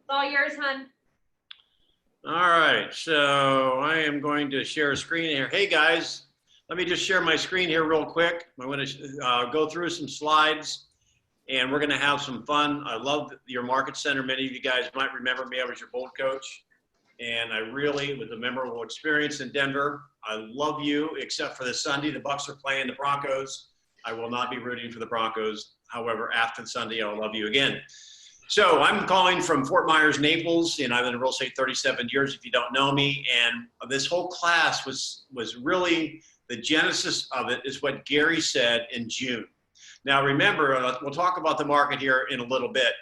All yours, hon. All right, so I am going to share a screen here. Hey guys, let me just share my screen here real quick. I'm going to go through some slides and we're going to have some fun. I love your Market Center. Many of you guys might remember me. I was your bold coach. And I really, with a memorable experience in Denver, I love you, except for this Sunday. The Bucs are playing the Broncos. I will not be rooting for the Broncos. However, after Sunday, I'll love you again. So I'm calling from Fort Myers, Naples, and I've been in real estate 37 years, if you don't know me. And this whole class was really, the genesis of it is what Gary said in June. Now remember, we'll talk about the market here in a little bit.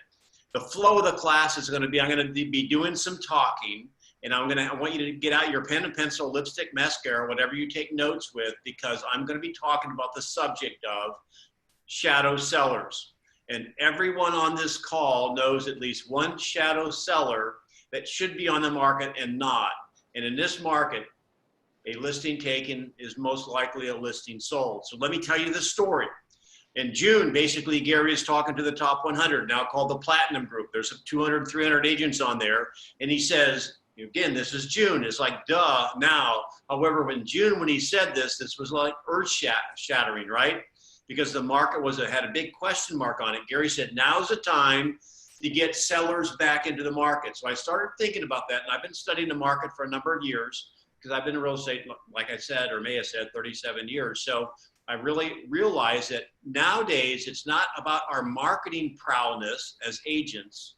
The flow of the class is going to be, I'm going to be doing some talking. And I want you to get out your pen and pencil, lipstick, mascara, whatever you take notes with, because I'm going to be talking about the subject of shadow sellers. And everyone on this call knows at least one shadow seller that should be on the market and not. And in this market, a listing taken is most likely a listing sold. So let me tell you the story. In June, basically, Gary is talking to the top 100, now called the Platinum Group. There's 200, 300 agents on there. And he says, again, this is June. It's like, duh, now. However, in June, when he said this, this was like earth-shattering, right? Because the market had a big question mark on it. Gary said, now's the time to get sellers back into the market. So I started thinking about that, and I've been studying the market for a number of years because I've been in real estate, like I said, or may have said, 37 years. So I really realized that nowadays, it's not about our marketing prowess as agents.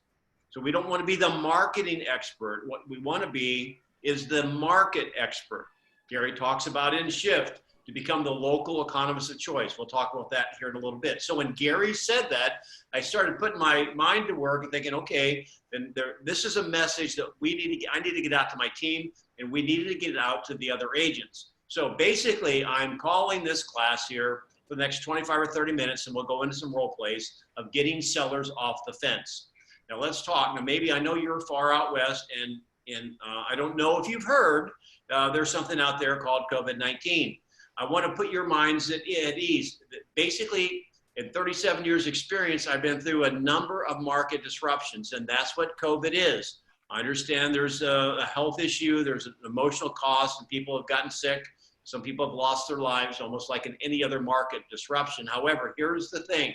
So we don't want to be the marketing expert. What we want to be is the market expert. Gary talks about in Shift to become the local economist of choice. We'll talk about that here in a little bit. So when Gary said that, I started putting my mind to work and thinking, okay, then this is a message that I need to get out to my team, and we needed to get it out to the other agents. So basically, I'm calling this class here for the next 25 or 30 minutes, and we'll go into some role plays of getting sellers off the fence. Now let's talk. Now maybe I know you're far out west, and I don't know if you've heard, there's something out there called COVID-19. I want to put your minds at ease. Basically, in 37 years experience, I've been through a number of market disruptions, and that's what COVID is. I understand there's a health issue, there's an emotional cost, and people have gotten sick. Some people have lost their lives, almost like in any other market disruption. However, here's the thing.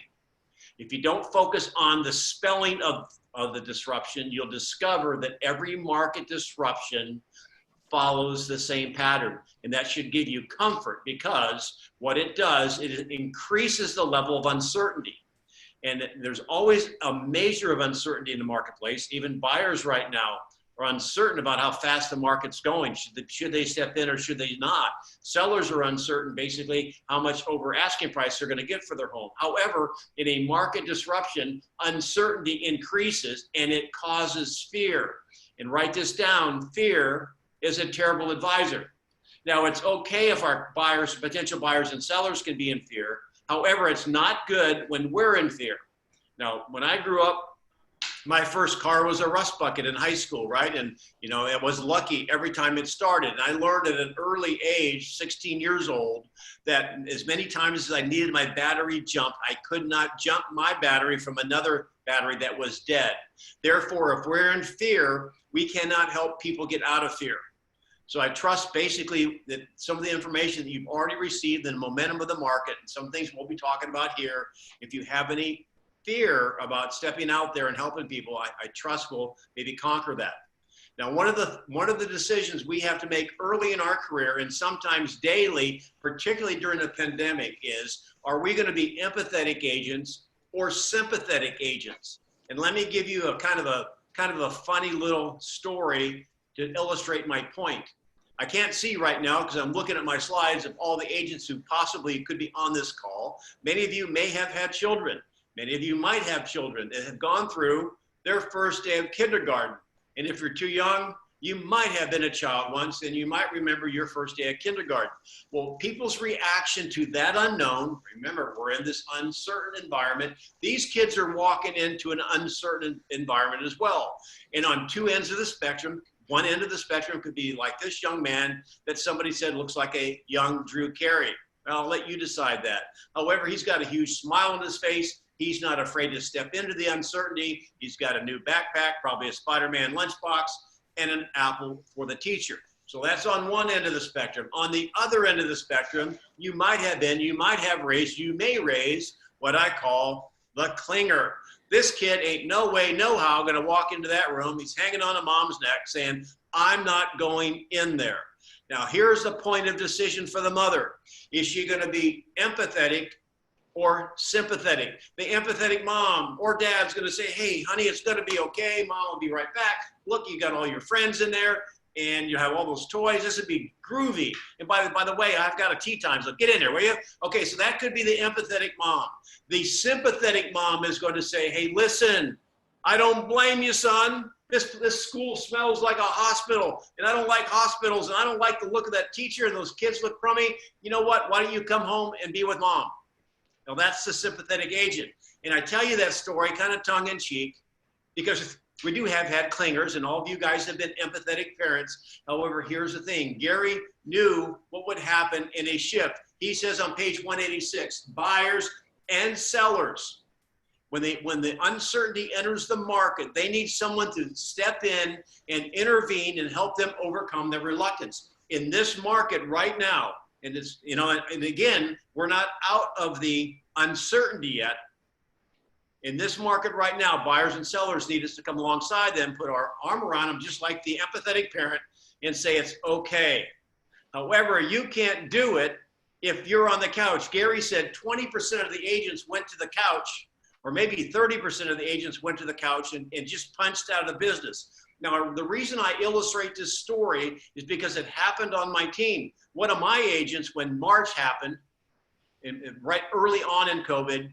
If you don't focus on the spelling of the disruption, you'll discover that every market disruption follows the same pattern. And that should give you comfort, because what it does, it increases the level of uncertainty. And there's always a measure of uncertainty in the marketplace. Even buyers right now are uncertain about how fast the market's going. Should they step in or should they not? Sellers are uncertain, basically, how much over asking price they're going to get for their home. However, in a market disruption, uncertainty increases and it causes fear. And write this down, fear is a terrible advisor. Now, it's okay if our buyers, potential buyers and sellers can be in fear. However, it's not good when we're in fear. Now, when I grew up, my first car was a rust bucket in high school, right? And, I was lucky every time it started. And I learned at an early age, 16 years old, that as many times as I needed my battery jumped, I could not jump my battery from another battery that was dead. Therefore, if we're in fear, we cannot help people get out of fear. So I trust basically that some of the information that you've already received, the momentum of the market, and some things we'll be talking about here, if you have any fear about stepping out there and helping people, I trust we'll maybe conquer that. Now, one of the decisions we have to make early in our career, and sometimes daily, particularly during the pandemic, is, are we going to be empathetic agents or sympathetic agents? And let me give you a kind of a funny little story to illustrate my point. I can't see right now because I'm looking at my slides of all the agents who possibly could be on this call. Many of you may have had children. Many of you might have children that have gone through their first day of kindergarten. And if you're too young, you might have been a child once and you might remember your first day of kindergarten. Well, people's reaction to that unknown, remember, we're in this uncertain environment. These kids are walking into an uncertain environment as well. And on two ends of the spectrum, one end of the spectrum could be like this young man that somebody said looks like a young Drew Carey. I'll let you decide that. However, he's got a huge smile on his face. He's not afraid to step into the uncertainty. He's got a new backpack, probably a Spider-Man lunchbox, and an apple for the teacher. So that's on one end of the spectrum. On the other end of the spectrum, you may raise what I call the clinger. This kid ain't no way, no how gonna walk into that room. He's hanging on a mom's neck saying, I'm not going in there. Now, here's the point of decision for the mother. Is she gonna be empathetic or sympathetic? The empathetic mom or dad's gonna say, hey, honey, it's gonna be okay. Mom will be right back. Look, you got all your friends in there and you have all those toys. This would be groovy. And by the way, I've got a tea time, so get in there, will you? Okay, so that could be the empathetic mom. The sympathetic mom is going to say, hey, listen, I don't blame you, son. This school smells like a hospital, and I don't like hospitals, and I don't like the look of that teacher, and those kids look crummy. You know what? Why don't you come home and be with mom? Now, that's the sympathetic agent. And I tell you that story kind of tongue-in-cheek because we do have had clingers, and all of you guys have been empathetic parents. However, here's the thing. Gary knew what would happen in a shift. He says on page 186, buyers and sellers, when the uncertainty enters the market, they need someone to step in and intervene and help them overcome their reluctance. In this market right now, and it's, you know, and again, we're not out of the uncertainty yet. In this market right now, buyers and sellers need us to come alongside them, put our arm around them, just like the empathetic parent, and say it's okay. However, you can't do it if you're on the couch. Gary said 20% of the agents went to the couch, or maybe 30% of the agents went to the couch and just punched out of the business. Now, the reason I illustrate this story is because it happened on my team. One of my agents, when March happened, right early on in COVID,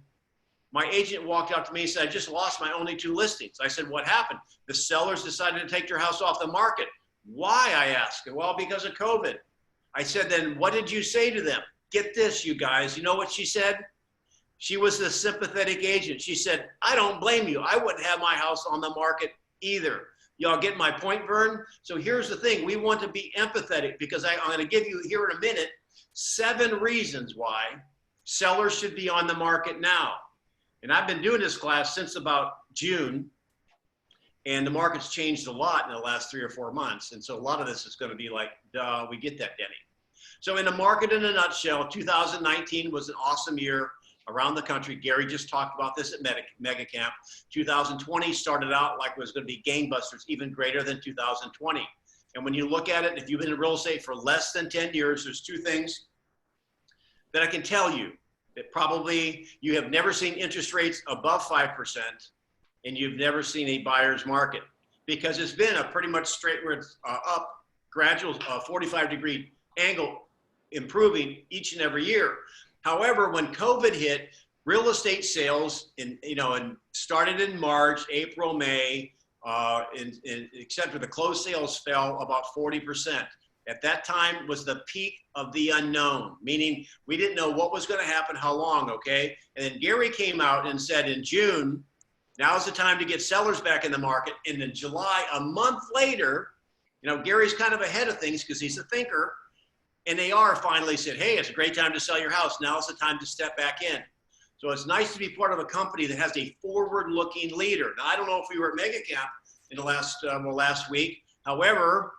my agent walked up to me and said, I just lost my only 2 listings. I said, what happened? The sellers decided to take their house off the market. Why, I asked. Well, because of COVID. I said, then what did you say to them? Get this, you guys. You know what she said? She was the sympathetic agent. She said, I don't blame you. I wouldn't have my house on the market either. Y'all get my point, Vern? So here's the thing. We want to be empathetic because I'm going to give you here in a minute 7 reasons why sellers should be on the market now. And I've been doing this class since about June, and the market's changed a lot in the last 3 or 4 months. And so a lot of this is going to be like, duh, we get that, Denny. So in the market in a nutshell, 2019 was an awesome year around the country. Gary just talked about this at Mega Camp. 2020 started out like it was going to be gangbusters, even greater than 2020. And when you look at it, if you've been in real estate for less than 10 years, there's 2 things that I can tell you. That probably you have never seen interest rates above 5%, and you've never seen a buyer's market, because it's been a pretty much straightward up, gradual 45-degree angle, improving each and every year. However, when COVID hit, real estate sales started in March, April, May, except for the closed sales fell about 40%. At that time was the peak of the unknown, meaning we didn't know what was going to happen, how long, okay? And then Gary came out and said in June, now's the time to get sellers back in the market. And in July, a month later, you know, Gary's kind of ahead of things because he's a thinker. And they are finally said, hey, it's a great time to sell your house. Now's the time to step back in. So it's nice to be part of a company that has a forward-looking leader. Now, I don't know if we were at Mega Camp in the last week. However,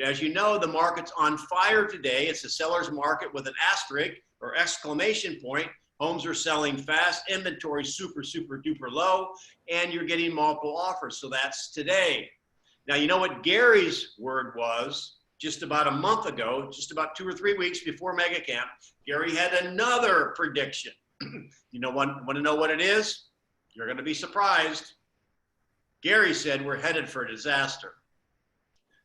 as you know, the market's on fire today. It's a seller's market with an asterisk or exclamation point. Homes are selling fast, inventory super, super duper low, and you're getting multiple offers. So that's today. Now, you know what Gary's word was just about a month ago, just about 2 or 3 weeks before Mega Camp. Gary had another prediction. Want to know what it is? You're going to be surprised. Gary said we're headed for a disaster.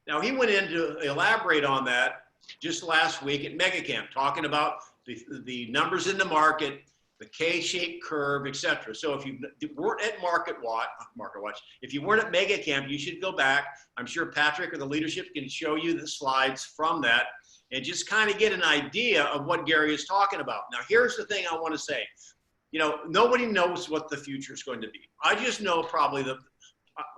Now, he went in to elaborate on that just last week at Mega Camp, talking about the numbers in the market, the K-shaped curve, etc. So if you weren't at Market Watch, if you weren't at Mega Camp, you should go back. I'm sure Patrick or the leadership can show you the slides from that and just kind of get an idea of what Gary is talking about. Now, here's the thing I want to say. You know, nobody knows what the future is going to be. I just know probably the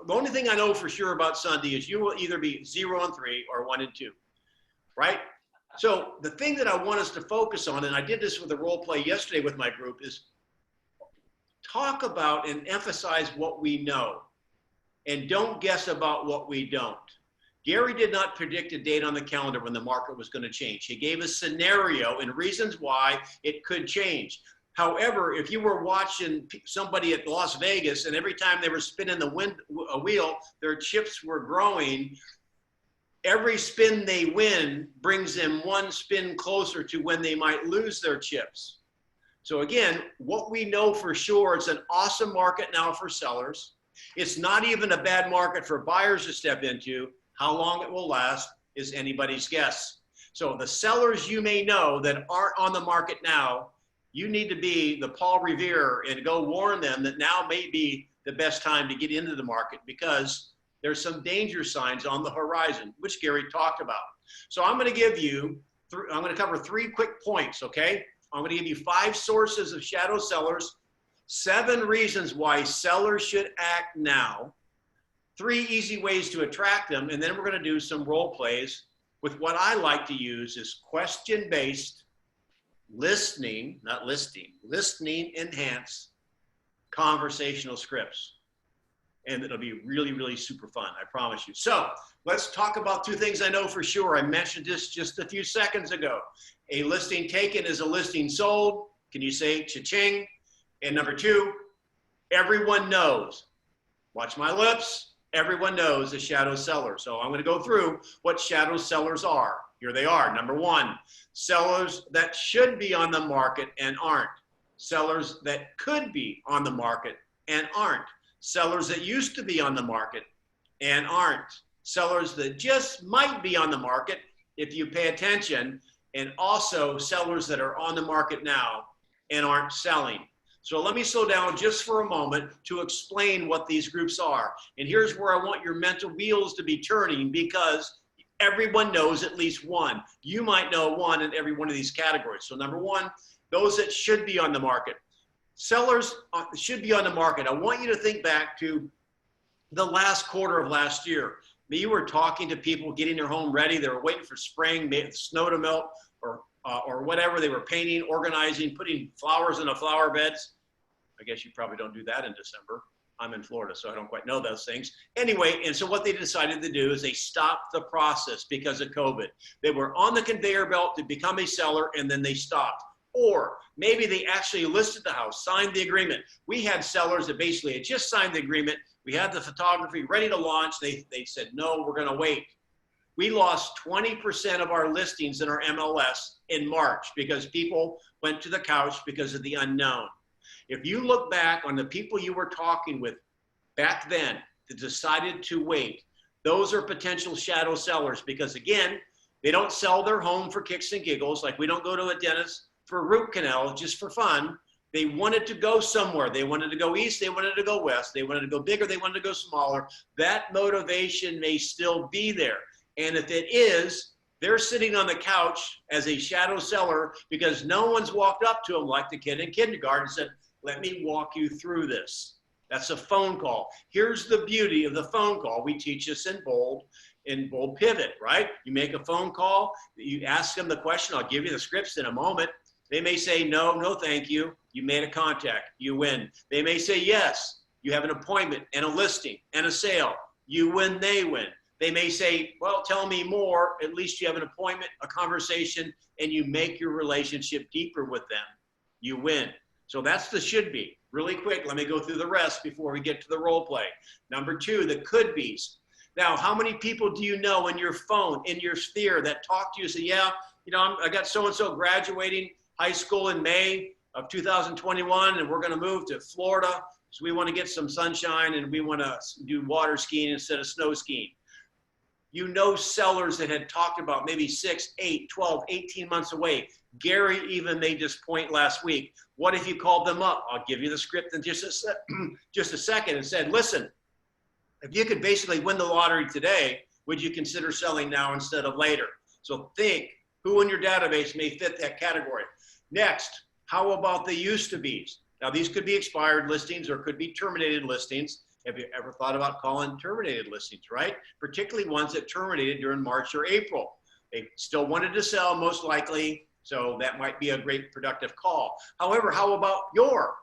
only thing I know for sure about Sunday is you will either be 0 and 3 or 1 and 2, right? So the thing that I want us to focus on, and I did this with a role play yesterday with my group, is talk about and emphasize what we know and don't guess about what we don't. Gary did not predict a date on the calendar when the market was going to change. He gave a scenario and reasons why it could change. However, if you were watching somebody at Las Vegas and every time they were spinning the wheel, their chips were growing, every spin they win brings them one spin closer to when they might lose their chips. So again, what we know for sure, it's an awesome market now for sellers. It's not even a bad market for buyers to step into. How long it will last is anybody's guess. So the sellers you may know that aren't on the market now, you need to be the Paul Revere and go warn them that now may be the best time to get into the market because there's some danger signs on the horizon, which Gary talked about. So I'm going to give you, I'm going to cover 3 quick points, okay? I'm going to give you 5 sources of shadow sellers, 7 reasons why sellers should act now, 3 easy ways to attract them, and then we're going to do some role plays with what I like to use is question-based listening, not listing, listening enhanced conversational scripts. And it'll be really, really super fun, I promise you. So let's talk about 2 things I know for sure. I mentioned this just a few seconds ago. A listing taken is a listing sold. Can you say cha-ching? And number 2, everyone knows. Watch my lips. Everyone knows a shadow seller. So I'm going to go through what shadow sellers are. Here they are. Number 1, sellers that should be on the market and aren't. Sellers that could be on the market and aren't. Sellers that used to be on the market and aren't. Sellers that just might be on the market if you pay attention, and also sellers that are on the market now and aren't selling. So let me slow down just for a moment to explain what these groups are. And here's where I want your mental wheels to be turning because everyone knows at least one. You might know one in every one of these categories. So number 1, those that should be on the market. Sellers should be on the market. I want you to think back to the last quarter of last year. You were talking to people getting their home ready. They were waiting for spring, snow to melt, or whatever. They were painting, organizing, putting flowers in the flower beds. I guess you probably don't do that in December. I'm in Florida, so I don't quite know those things. Anyway, and so what they decided to do is they stopped the process because of COVID. They were on the conveyor belt to become a seller, and then they stopped. Or maybe they actually listed the house, signed the agreement. We had sellers that basically had just signed the agreement. We had the photography ready to launch. They said, no, we're going to wait. We lost 20% of our listings in our MLS in March because people went to the couch because of the unknown. If you look back on the people you were talking with back then that decided to wait, those are potential shadow sellers because, again, they don't sell their home for kicks and giggles. Like we don't go to a dentist for a root canal just for fun. They wanted to go somewhere. They wanted to go east. They wanted to go west. They wanted to go bigger. They wanted to go smaller. That motivation may still be there. And if it is, they're sitting on the couch as a shadow seller because no one's walked up to them like the kid in kindergarten and said, let me walk you through this. That's a phone call. Here's the beauty of the phone call. We teach this in bold pivot, right? You make a phone call. You ask them the question. I'll give you the scripts in a moment. They may say, no, no, thank you. You made a contact. You win. They may say, yes. You have an appointment and a listing and a sale. You win, they win. They may say, well, tell me more. At least you have an appointment, a conversation, and you make your relationship deeper with them. You win. So that's the should be. Really quick, let me go through the rest before we get to the role play. Number 2, the could be's. Now, how many people do you know in your phone, in your sphere that talk to you and say, yeah, you know, I got so-and-so graduating high school in May of 2021, and we're going to move to Florida. So we want to get some sunshine and we want to do water skiing instead of snow skiing. You know sellers that had talked about maybe 6, 8, 12, 18 months away. Gary even made this point last week. What if you called them up? I'll give you the script in just a second and said, listen, if you could basically win the lottery today, would you consider selling now instead of later? So think who in your database may fit that category. Next, how about the used to be's? Now these could be expired listings or could be terminated listings. Have you ever thought about calling terminated listings, right? Particularly ones that terminated during March or April. They still wanted to sell most likely, so that might be a great productive call. However, how about your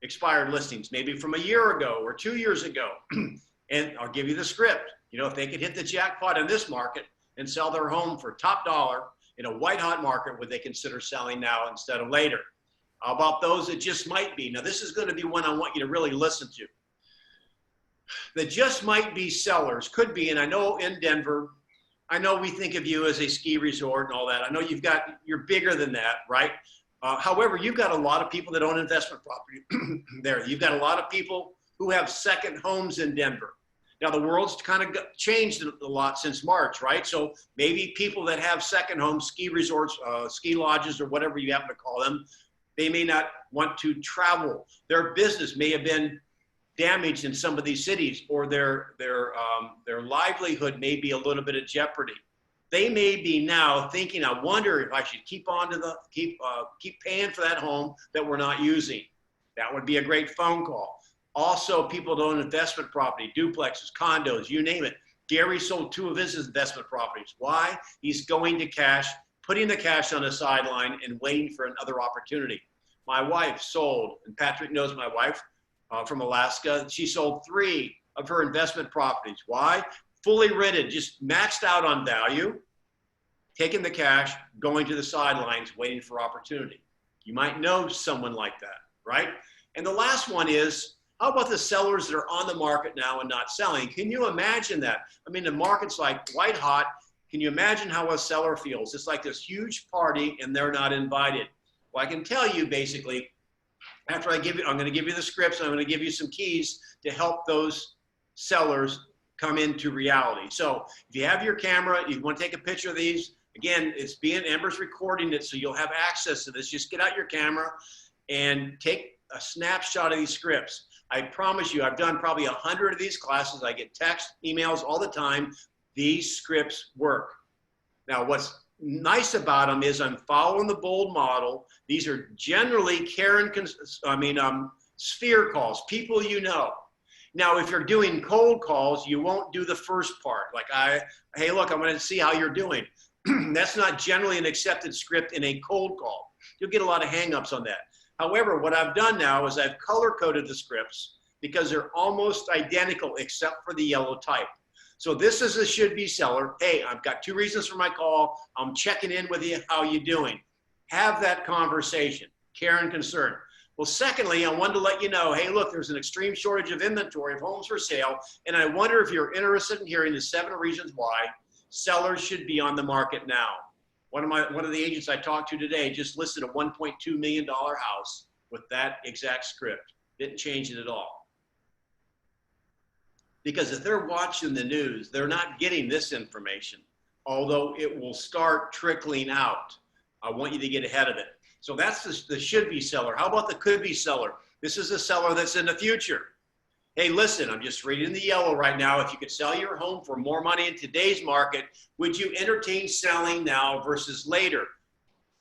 expired listings, maybe from a year ago or 2 years ago. And I'll give you the script. You know, if they could hit the jackpot in this market and sell their home for top dollar in a white hot market, would they consider selling now instead of later? How about those that just might be? Now, this is going to be one I want you to really listen to. The just might be sellers could be, and I know in Denver, I know we think of you as a ski resort and all that. I know you're bigger than that, right? However, you've got a lot of people that own investment property there. You've got a lot of people who have second homes in Denver. Now, the world's kind of changed a lot since March, right? So maybe people that have second homes, ski resorts, ski lodges, or whatever you happen to call them, they may not want to travel. Their business may have been damaged in some of these cities, or their livelihood may be a little bit of jeopardy. They may be now thinking, I wonder if I should keep paying for that home that we're not using. That would be a great phone call. Also, people that own investment property, duplexes, condos, you name it. Gary sold 2 of his investment properties. Why? He's going to cash, putting the cash on the sideline and waiting for another opportunity. My wife sold, and Patrick knows my wife from Alaska. She sold 3 of her investment properties. Why? Fully rented, just maxed out on value, taking the cash, going to the sidelines, waiting for opportunity. You might know someone like that, right? And the last one is, how about the sellers that are on the market now and not selling? Can you imagine that? I mean, the market's like white hot. Can you imagine how a seller feels? It's like this huge party and they're not invited. Well, I can tell you basically, after I'm going to give you the scripts, and I'm going to give you some keys to help those sellers come into reality. So if you have your camera, you want to take a picture of these, again, Amber's recording it, so you'll have access to this. Just get out your camera and take a snapshot of these scripts. I promise you, I've done probably 100 of these classes. I get texts, emails all the time. These scripts work. Now, what's nice about them is I'm following the bold model. These are generally sphere calls, people you know. Now, if you're doing cold calls, you won't do the first part. Like, hey, look, I'm going to see how you're doing. That's not generally an accepted script in a cold call. You'll get a lot of hangups on that. However, what I've done now is I've color-coded the scripts because they're almost identical except for the yellow type. So this is a should-be seller. Hey, I've got 2 reasons for my call. I'm checking in with you. How you doing? Have that conversation. Care and concern. Well, secondly, I wanted to let you know, hey, look, there's an extreme shortage of inventory of homes for sale, and I wonder if you're interested in hearing the 7 reasons why sellers should be on the market now. One of the agents I talked to today just listed a $1.2 million house with that exact script. Didn't change it at all. Because if they're watching the news, they're not getting this information, although it will start trickling out. I want you to get ahead of it. So that's the should-be seller. How about the could-be seller? This is a seller that's in the future. Hey, listen, I'm just reading the yellow right now. If you could sell your home for more money in today's market, would you entertain selling now versus later?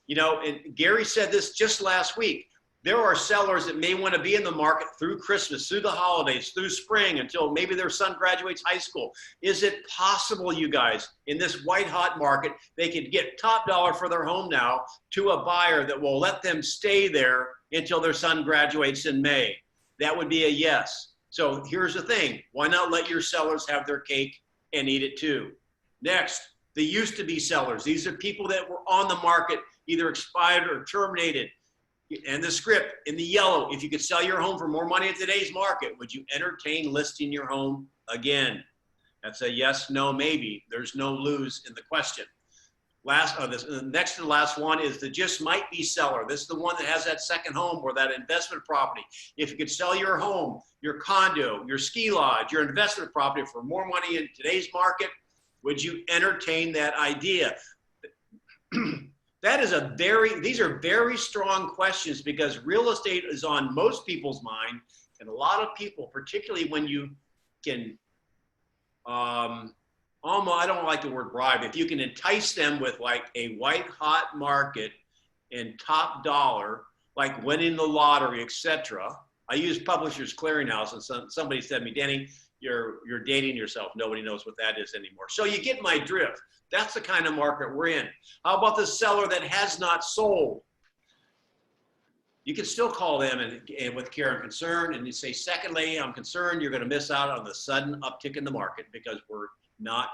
You know, and Gary said this just last week. There are sellers that may want to be in the market through Christmas, through the holidays, through spring, until maybe their son graduates high school. Is it possible, you guys, in this white hot market, they could get top dollar for their home now to a buyer that will let them stay there until their son graduates in May? That would be a yes. So here's the thing. Why not let your sellers have their cake and eat it too? Next, the used to be sellers. These are people that were on the market, either expired or terminated. And the script in the yellow, if you could sell your home for more money in today's market, would you entertain listing your home again? That's a yes, no, maybe. There's no lose in the question. Next to the last one is the just might be seller. This is the one that has that second home or that investment property. If you could sell your home, your condo, your ski lodge, your investment property for more money in today's market, would you entertain that idea? These are very strong questions because real estate is on most people's mind, and a lot of people, particularly when you can, I don't like the word bribe. If you can entice them with like a white hot market and top dollar, like winning the lottery, etc. I use Publishers Clearinghouse, and somebody said to me, Denny, you're dating yourself. Nobody knows what that is anymore. So you get my drift. That's the kind of market we're in. How about the seller that has not sold? You can still call them and with care and concern, and you say, secondly, I'm concerned you're going to miss out on the sudden uptick in the market because we're not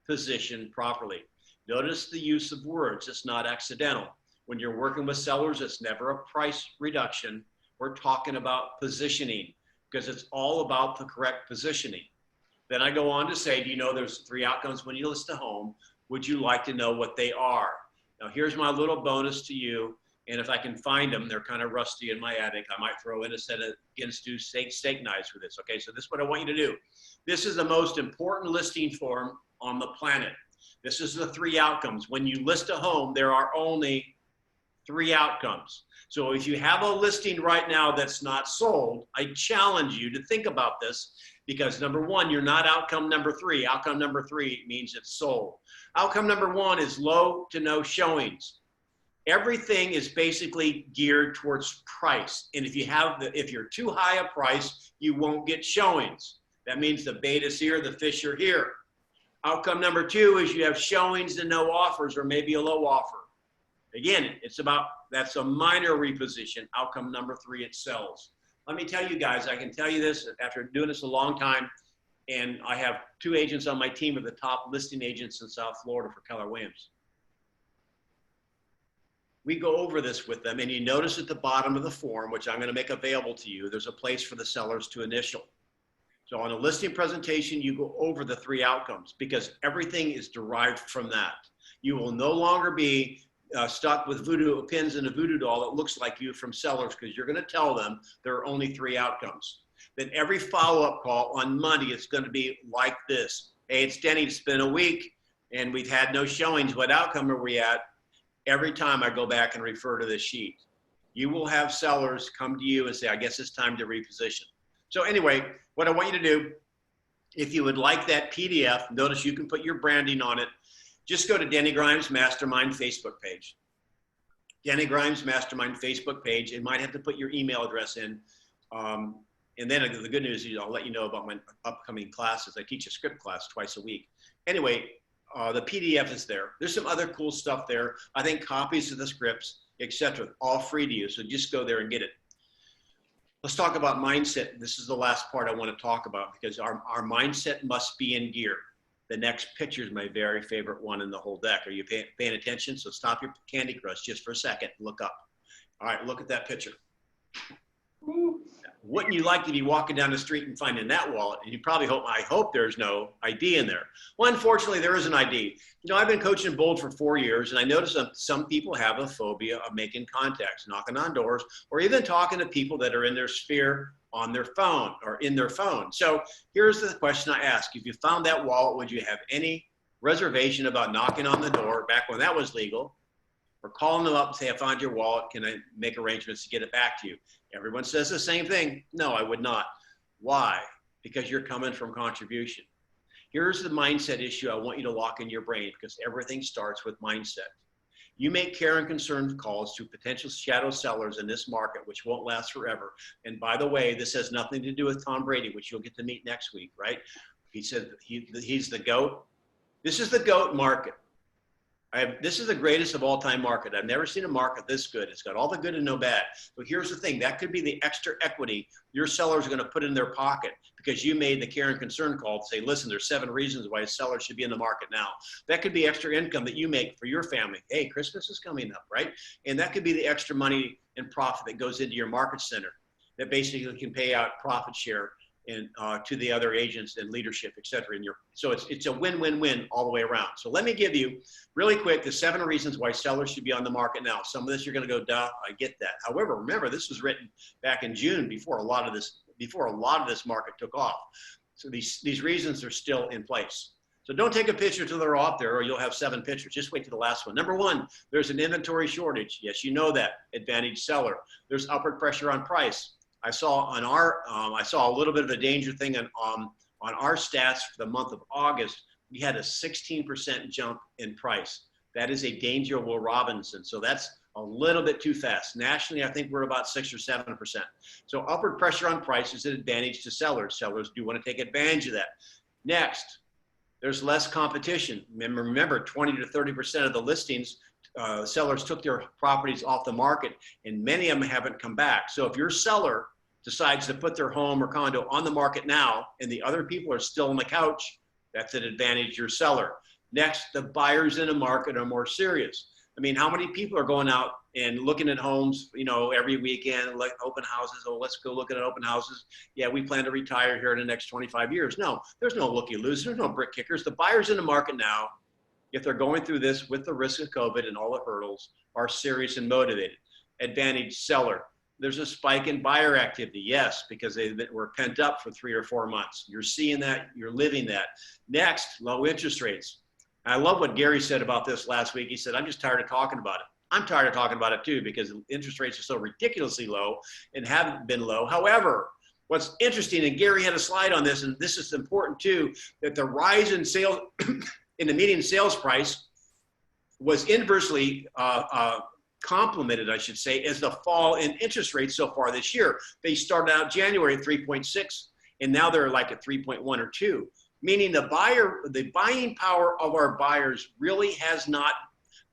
positioned properly. Notice the use of words. It's not accidental. When you're working with sellers, it's never a price reduction. We're talking about positioning because it's all about the correct positioning. Then I go on to say, do you know there's 3 outcomes when you list a home? Would you like to know what they are? Now, here's my little bonus to you. And if I can find them, they're kind of rusty in my attic. I might throw in a set of Ginsu steak knives for this. Okay, so this is what I want you to do. This is the most important listing form on the planet. This is the 3 outcomes. When you list a home, there are only 3 outcomes. So if you have a listing right now that's not sold, I challenge you to think about this because number 1, you're not outcome number 3. Outcome number 3 means it's sold. Outcome number 1 is low to no showings. Everything is basically geared towards price. And if you're too high a price, you won't get showings. That means the bait is here, the fish are here. Outcome number 2 is you have showings and no offers or maybe a low offer. Again, that's a minor reposition. Outcome number 3, it sells. Let me tell you guys, I can tell you this after doing this a long time, and I have 2 agents on my team of the top listing agents in South Florida for Keller Williams. We go over this with them, and you notice at the bottom of the form, which I'm going to make available to you, there's a place for the sellers to initial. So on a listing presentation, you go over the 3 outcomes because everything is derived from that. You will no longer be stuck with voodoo pins and a voodoo doll that looks like you from sellers because you're going to tell them there are only 3 outcomes. Then every follow-up call on Monday, it's going to be like this. Hey, it's Denny, it's been a week and we've had no showings. What outcome are we at? Every time I go back and refer to this sheet, you will have sellers come to you and say, I guess it's time to reposition. So anyway, what I want you to do, if you would like that PDF, notice you can put your branding on it. Just go to Denny Grimes Mastermind Facebook page. Denny Grimes Mastermind Facebook page. It might have to put your email address in. And then the good news is I'll let you know about my upcoming classes. I teach a script class twice a week. Anyway, the PDF is there. There's some other cool stuff there. I think copies of the scripts, etc., all free to you. So just go there and get it. Let's talk about mindset. This is the last part I want to talk about because our mindset must be in gear. The next picture is my very favorite one in the whole deck. Are you paying attention? So stop your Candy Crush just for a second and look up. All right, look at that picture. Wouldn't you like to be walking down the street and finding that wallet? And you probably I hope there's no ID in there. Well, unfortunately, there is an ID. You know, I've been coaching Bold for 4 years, and I noticed that some people have a phobia of making contacts, knocking on doors, or even talking to people that are in their sphere on their phone or in their phone. So here's the question I ask. If you found that wallet, would you have any reservation about knocking on the door back when that was legal, or calling them up and say, I found your wallet, can I make arrangements to get it back to you? Everyone says the same thing. No, I would not. Why? Because you're coming from contribution. Here's the mindset issue I want you to lock in your brain because everything starts with mindset. You make care and concern calls to potential shadow sellers in this market, which won't last forever. And by the way, this has nothing to do with Tom Brady, which you'll get to meet next week, right? He said he's the GOAT. This is the GOAT market. This is the greatest of all time market. I've never seen a market this good. It's got all the good and no bad. But here's the thing. That could be the extra equity your sellers are going to put in their pocket because you made the care and concern call to say, listen, there's 7 reasons why a seller should be in the market now. That could be extra income that you make for your family. Hey, Christmas is coming up, right? And that could be the extra money and profit that goes into your market center that basically can pay out profit share and to the other agents and leadership, et cetera. So it's a win-win-win all the way around. So let me give you really quick the 7 reasons why sellers should be on the market now. Some of this you're going to go, duh, I get that. However, remember this was written back in June before a lot of this market took off. So these reasons are still in place. So don't take a picture till they're off there or you'll have 7 pictures. Just wait to the last one. Number 1, there's an inventory shortage. Yes, you know that. Advantage seller. There's upward pressure on price. I saw a little bit of a danger thing on our stats for the month of August. We had a 16% jump in price. That is a danger Will Robinson. So that's a little bit too fast. Nationally, I think we're about 6 or 7%. So upward pressure on price is an advantage to sellers. Sellers do want to take advantage of that. Next, there's less competition. Remember 20 to 30% of the listings sellers took their properties off the market, and many of them haven't come back. So if your seller decides to put their home or condo on the market now, and the other people are still on the couch, that's an advantage your seller. Next, the buyers in the market are more serious. I mean, how many people are going out and looking at homes, you know, every weekend, like open houses? Oh, let's go look at open houses. Yeah, we plan to retire here in the next 25 years. No, there's no looky-loos. There's no brick kickers. The buyers in the market now, if they're going through this with the risk of COVID and all the hurdles, are serious and motivated. Advantage seller. There's a spike in buyer activity. Yes, because they were pent up for 3 or 4 months. You're seeing that. You're living that. Next, low interest rates. I love what Gary said about this last week. He said, I'm just tired of talking about it. I'm tired of talking about it too, because interest rates are so ridiculously low and haven't been low. However, what's interesting, and Gary had a slide on this, and this is important too, that the rise in sales, in the median sales price was inversely complemented, I should say, as the fall in interest rates so far this year. They started out January at 3.6, and now they're like at 3.1 or 2. Meaning the buying power of our buyers really has not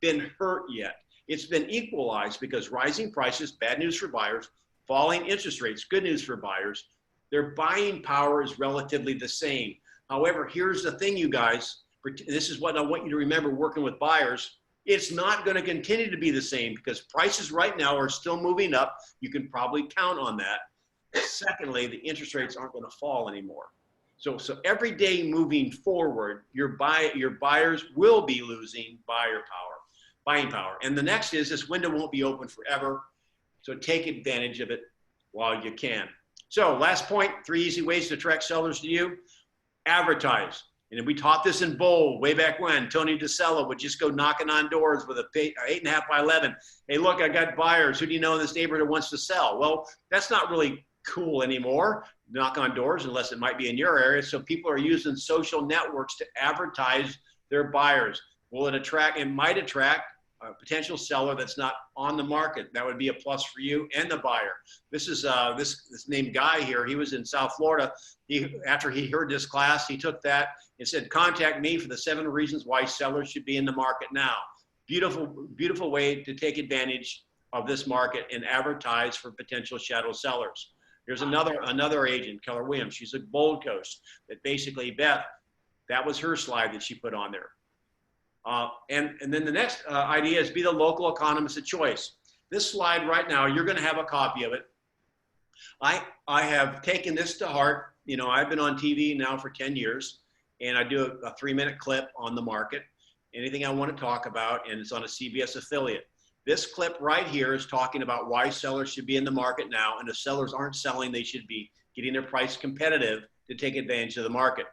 been hurt yet. It's been equalized because rising prices, bad news for buyers, falling interest rates, good news for buyers. Their buying power is relatively the same. However, here's the thing, you guys, this is what I want you to remember working with buyers. It's not going to continue to be the same because prices right now are still moving up. You can probably count on that. Secondly, the interest rates aren't going to fall anymore. So every day moving forward, your buyers will be losing buying power. And the next is this window won't be open forever. So take advantage of it while you can. So last point, 3 easy ways to attract sellers to you. Advertise. And we taught this in bold way back when. Tony DeSella would just go knocking on doors with a 8.5 by 11. Hey, look, I got buyers. Who do you know in this neighborhood who wants to sell? Well, that's not really cool anymore. Knock on doors unless it might be in your area. So people are using social networks to advertise their buyers. Will it attract? It might attract a potential seller that's not on the market. That would be a plus for you and the buyer. This is this named Guy here. He was in South Florida. After he heard this class, he took that and said, contact me for the 7 reasons why sellers should be in the market now. Beautiful way to take advantage of this market and advertise for potential shadow sellers. Here's another agent, Keller Williams. She's a Gold Coast that basically, Beth, that was her slide that she put on there. And then the next idea is be the local economist of choice. This slide right now, you're going to have a copy of it. I have taken this to heart. You know, I've been on TV now for 10 years, and I do a 3-minute clip on the market, anything I want to talk about, and it's on a CBS affiliate. This clip right here is talking about why sellers should be in the market now, and if sellers aren't selling, they should be getting their price competitive to take advantage of the market.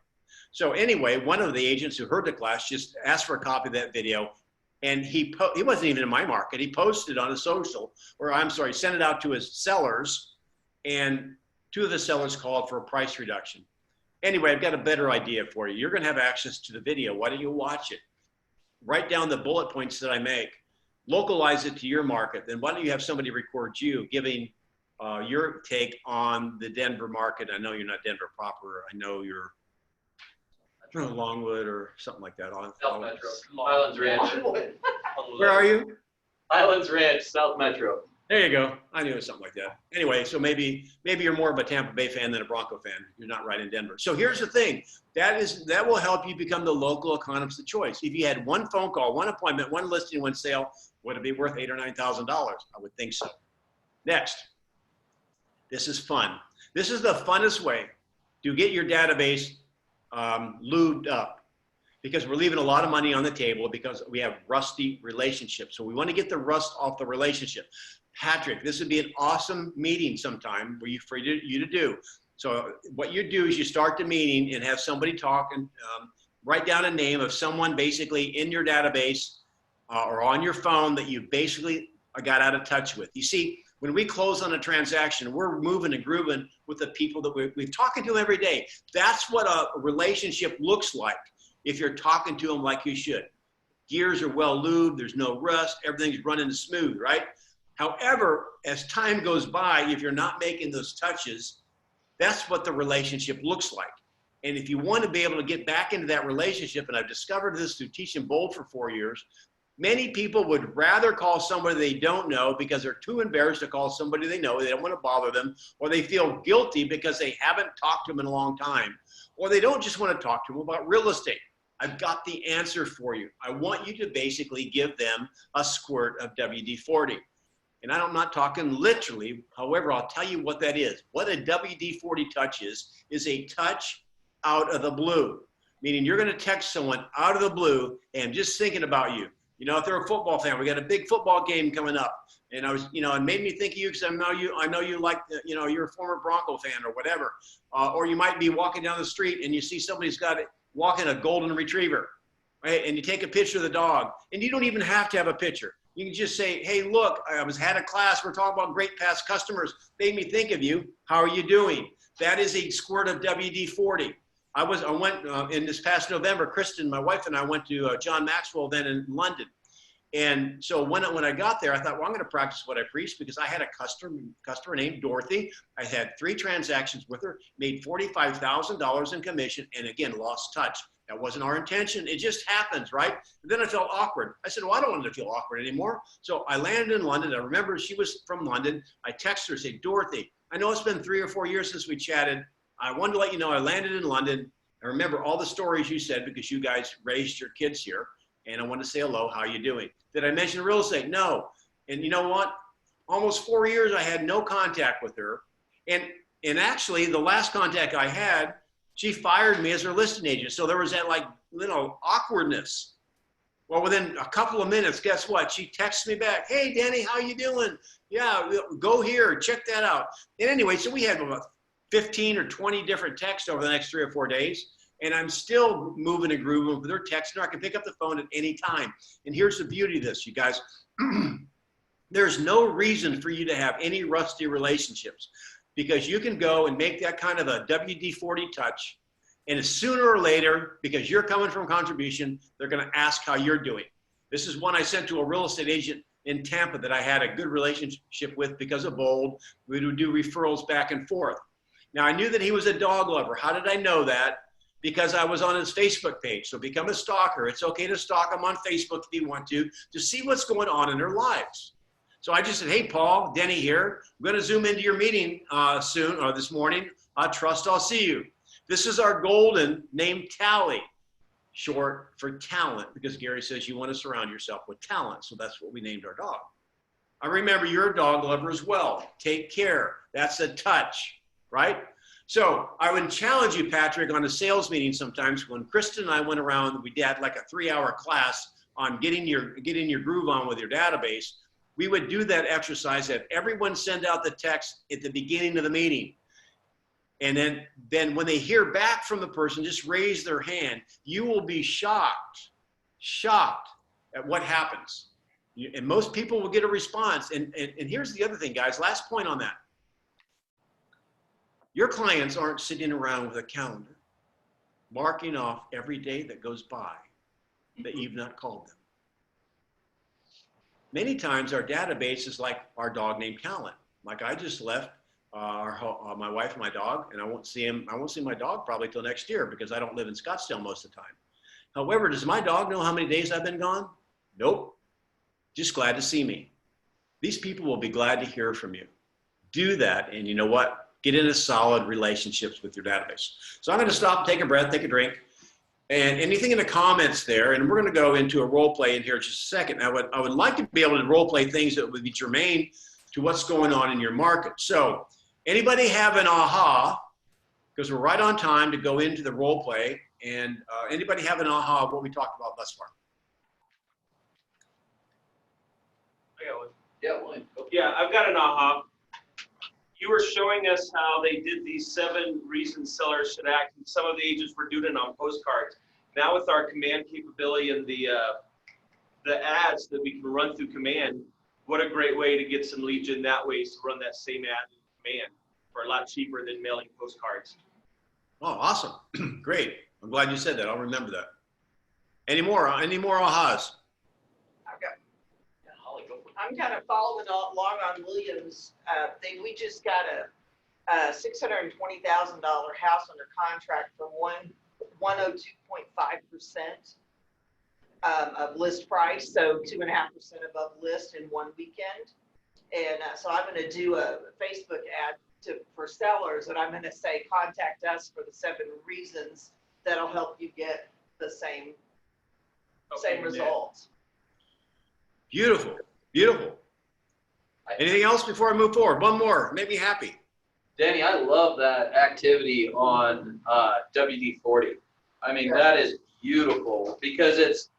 So anyway, one of the agents who heard the class just asked for a copy of that video, and he wasn't even in my market. He posted on a social, or I'm sorry, sent it out to his sellers, and 2 of the sellers called for a price reduction. Anyway, I've got a better idea for you. You're going to have access to the video. Why don't you watch it? Write down the bullet points that I make. Localize it to your market. Then why don't you have somebody record you giving your take on the Denver market? I know you're not Denver proper. I know you're Longwood or something like that. South Metro. Islands Ranch. Where are you? Islands Ranch, South Metro. There you go. I knew it was something like that. Anyway, so maybe you're more of a Tampa Bay fan than a Bronco fan. You're not right in Denver. So here's the thing. That will help you become the local economist of choice. If you had 1 phone call, 1 appointment, 1 listing, 1 sale, would it be worth $8,000 or $9,000? I would think so. Next, this is fun. This is the funnest way to get your database lubed up, because we're leaving a lot of money on the table because we have rusty relationships. So we want to get the rust off the relationship. Patrick, this would be an awesome meeting sometime for you to do. So what you do is you start the meeting and have somebody talk and write down a name of someone basically in your database or on your phone that you basically got out of touch with. You see, when we close on a transaction, we're moving and grooving with the people that we're talking to every day. That's what a relationship looks like if you're talking to them like you should. Gears are well lubed, there's no rust, everything's running smooth, right? However, as time goes by, if you're not making those touches, that's what the relationship looks like. And if you want to be able to get back into that relationship, and I've discovered this through teaching Bold for 4 years, Many people would rather call somebody they don't know because they're too embarrassed to call somebody they know. They don't want to bother them, or they feel guilty because they haven't talked to them in a long time, or they don't just want to talk to them about real estate. I've got the answer for you. I want you to basically give them a squirt of WD-40. And I'm not talking literally. However, I'll tell you what that is. What a WD-40 touch is a touch out of the blue. Meaning you're going to text someone out of the blue and just thinking about you. You know, if they're a football fan, we got a big football game coming up. And I was, you know, it made me think of you because I know you like, you know, you're a former Bronco fan or whatever. Or you might be walking down the street and you see somebody's got it walking a golden retriever, right? And you take a picture of the dog, and you don't even have to have a picture. You can just say, hey, look, had a class, we're talking about great past customers. Made me think of you. How are you doing? That is a squirt of WD-40. I went in this past November, Kristen, my wife, and I went to John Maxwell then in London. And so when I got there, I thought, well, I'm going to practice what I preach, because I had a customer named Dorothy. I had 3 transactions with her, made $45,000 in commission, and again, lost touch. That wasn't our intention. It just happens, right? And then I felt awkward. I said, well, I don't want to feel awkward anymore. So I landed in London. I remember she was from London. I texted her, say, Dorothy, I know it's been 3 or 4 years since we chatted. I wanted to let you know I landed in London. I remember all the stories you said because you guys raised your kids here. And I wanted to say hello, how are you doing? Did I mention real estate? No. And you know what? Almost 4 years I had no contact with her. And actually the last contact I had, she fired me as her listing agent. So there was that like little awkwardness. Well, within a couple of minutes, guess what? She texts me back. Hey, Denny, how you doing? Yeah, go here, check that out. And anyway, so we had about 15 or 20 different texts over the next 3 or 4 days. And I'm still moving and grooving with her texting her. I can pick up the phone at any time. And here's the beauty of this, you guys. There's no reason for you to have any rusty relationships, because you can go and make that kind of a WD-40 touch. And sooner or later, because you're coming from contribution, they're going to ask how you're doing. This is one I sent to a real estate agent in Tampa that I had a good relationship with because of Bold. We would do referrals back and forth. Now, I knew that he was a dog lover. How did I know that? Because I was on his Facebook page. So become a stalker. It's okay to stalk them on Facebook if you want to see what's going on in their lives. So I just said, hey, Paul, Denny here. I'm going to zoom into your meeting soon, or this morning. I trust I'll see you. This is our golden named Tally, short for talent, because Gary says you want to surround yourself with talent. So that's what we named our dog. I remember you're a dog lover as well. Take care. That's a touch, right? So I would challenge you, Patrick, on a sales meeting sometimes. When Kristen and I went around, we had like a 3-hour class on getting your groove on with your database. We would do that exercise, that everyone send out the text at the beginning of the meeting. And then when they hear back from the person, just raise their hand. You will be shocked at what happens. And most people will get a response. And here's the other thing, guys, last point on that. Your clients aren't sitting around with a calendar, marking off every day that goes by that you've not called them. Many times our database is like our dog named Talent. Like I just left my wife and my dog, and I won't see my dog probably till next year because I don't live in Scottsdale most of the time. However, does my dog know how many days I've been gone? Nope. Just glad to see me. These people will be glad to hear from you. Do that, and you know what? Get into solid relationships with your database. So I'm going to stop, take a breath, take a drink, and anything in the comments there, and we're going to go into a role play in here in just a second. I would like to be able to role play things that would be germane to what's going on in your market. So anybody have an aha? Because we're right on time to go into the role play. And anybody have an aha of what we talked about thus far? I got one. Yeah, one. Yeah, I've got an aha. You were showing us how they did these 7 reasons sellers should act, and some of the agents were doing it on postcards. Now with our command capability and the ads that we can run through command, what a great way to get some lead gen that way, is to run that same ad in command for a lot cheaper than mailing postcards. Oh, awesome. Great. I'm glad you said that. I'll remember that. Any more ahas? I'm kind of following along on Williams. We just got a $620,000 house under contract for 102.5%. of list price, so 2.5% above list in one weekend. And so I'm going to do a Facebook ad for sellers, and I'm going to say, contact us for the 7 reasons that'll help you get the same results. Beautiful, beautiful. Anything else before I move forward? One more, make me happy. Danny, I love that activity on WD-40. I mean, that is beautiful because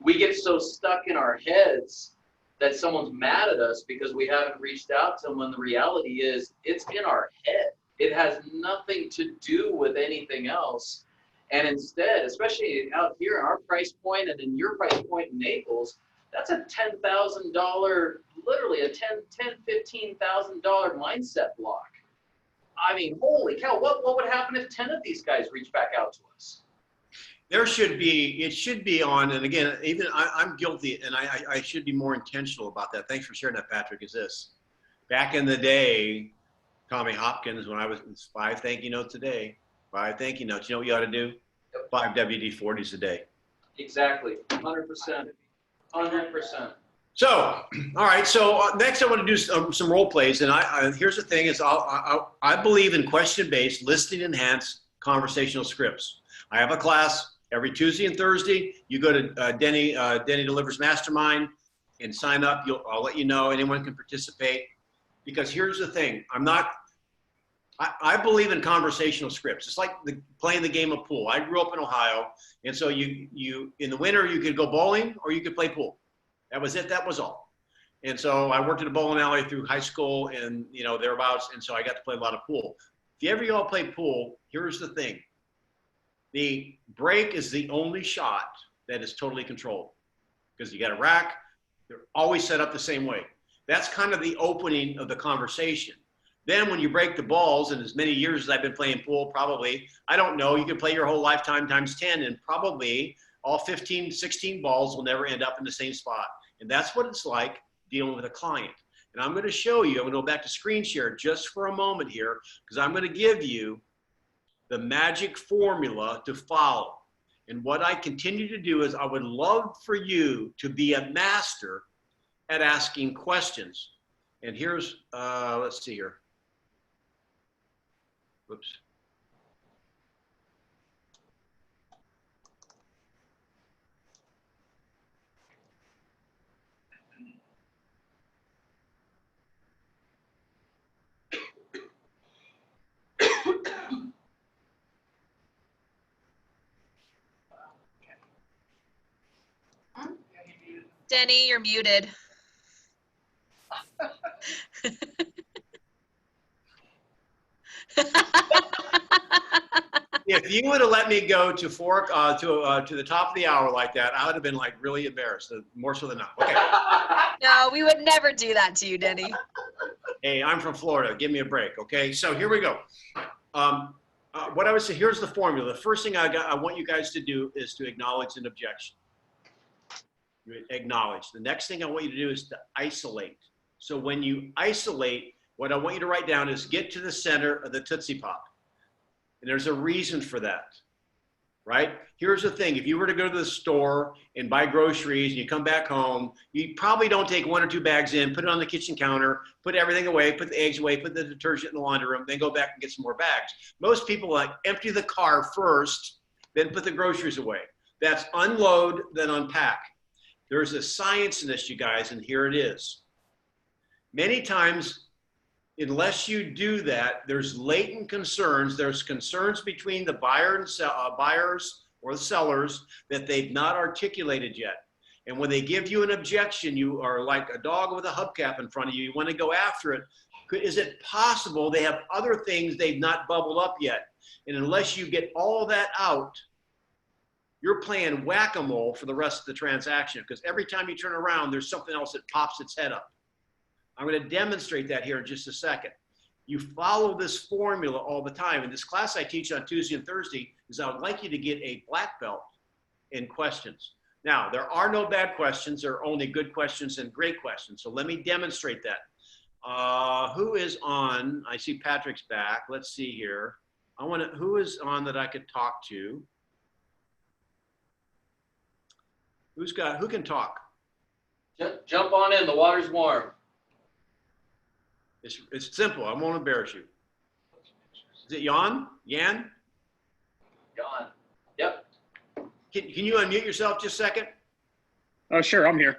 we get so stuck in our heads that someone's mad at us because we haven't reached out to them, when the reality is it's in our head. It has nothing to do with anything else. And instead, especially out here in our price point and in your price point in Naples, that's a $10,000, literally a $15,000 mindset block. I mean, holy cow, what would happen if 10 of these guys reach back out to us? It should be on, and again, even I'm guilty, and I should be more intentional about that. Thanks for sharing that, Patrick, is this. Back in the day, Tommy Hopkins, when I was 5 thank you notes a day, 5 thank you notes. You know what you ought to do? 5 WD-40s a day. Exactly, 100%, 100%. So, all right. So next, I want to do some role plays, and here's the thing: is I believe in question-based, listing-enhanced conversational scripts. I have a class every Tuesday and Thursday. You go to Denny Delivers Mastermind and sign up. I'll let you know. Anyone can participate, because here's the thing: I believe in conversational scripts. It's like playing the game of pool. I grew up in Ohio, and so you in the winter you could go bowling or you could play pool. That was it. That was all. And so I worked at a bowling alley through high school and, thereabouts. And so I got to play a lot of pool. If you ever all play pool, here's the thing. The break is the only shot that is totally controlled, because you got a rack. They're always set up the same way. That's kind of the opening of the conversation. Then when you break the balls, and as many years as I've been playing pool, probably, I don't know, you can play your whole lifetime times 10, and probably all 15, 16 balls will never end up in the same spot. And that's what it's like dealing with a client. And I'm going to show you, I'm going to go back to screen share just for a moment here, because I'm going to give you the magic formula to follow. And what I continue to do is I would love for you to be a master at asking questions. And here's, let's see here. Whoops. Denny, you're muted. If you would have let me go to the top of the hour like that, I would have been like really embarrassed, more so than not. Okay. No, we would never do that to you, Denny. Hey, I'm from Florida. Give me a break. Okay. So here we go. What I would say, here's the formula. The first thing I want you guys to do is to acknowledge an objection. Acknowledge. The next thing I want you to do is to isolate. So when you isolate, what I want you to write down is get to the center of the Tootsie Pop. And there's a reason for that, right? Here's the thing. If you were to go to the store and buy groceries and you come back home, you probably don't take 1 or 2 bags in, put it on the kitchen counter, put everything away, put the eggs away, put the detergent in the laundry room, then go back and get some more bags. Most people like empty the car first, then put the groceries away. That's unload, then unpack. There's a science in this, you guys, and here it is. Many times, unless you do that, there's latent concerns. There's concerns between the buyer and buyers or the sellers that they've not articulated yet. And when they give you an objection, you are like a dog with a hubcap in front of you. You want to go after it. Is it possible they have other things they've not bubbled up yet? And unless you get all that out, you're playing whack-a-mole for the rest of the transaction, because every time you turn around, there's something else that pops its head up. I'm going to demonstrate that here in just a second. You follow this formula all the time. In this class I teach on Tuesday and Thursday is I would like you to get a black belt in questions. Now, there are no bad questions. There are only good questions and great questions. So let me demonstrate that. Who is on? I see Patrick's back. Let's see here. Who is on that I could talk to? Who can talk? Jump on in, the water's warm. It's simple. I won't embarrass you. Is it Jan? Jan? Gone. Yep. Can you unmute yourself just a second? Oh, sure, I'm here.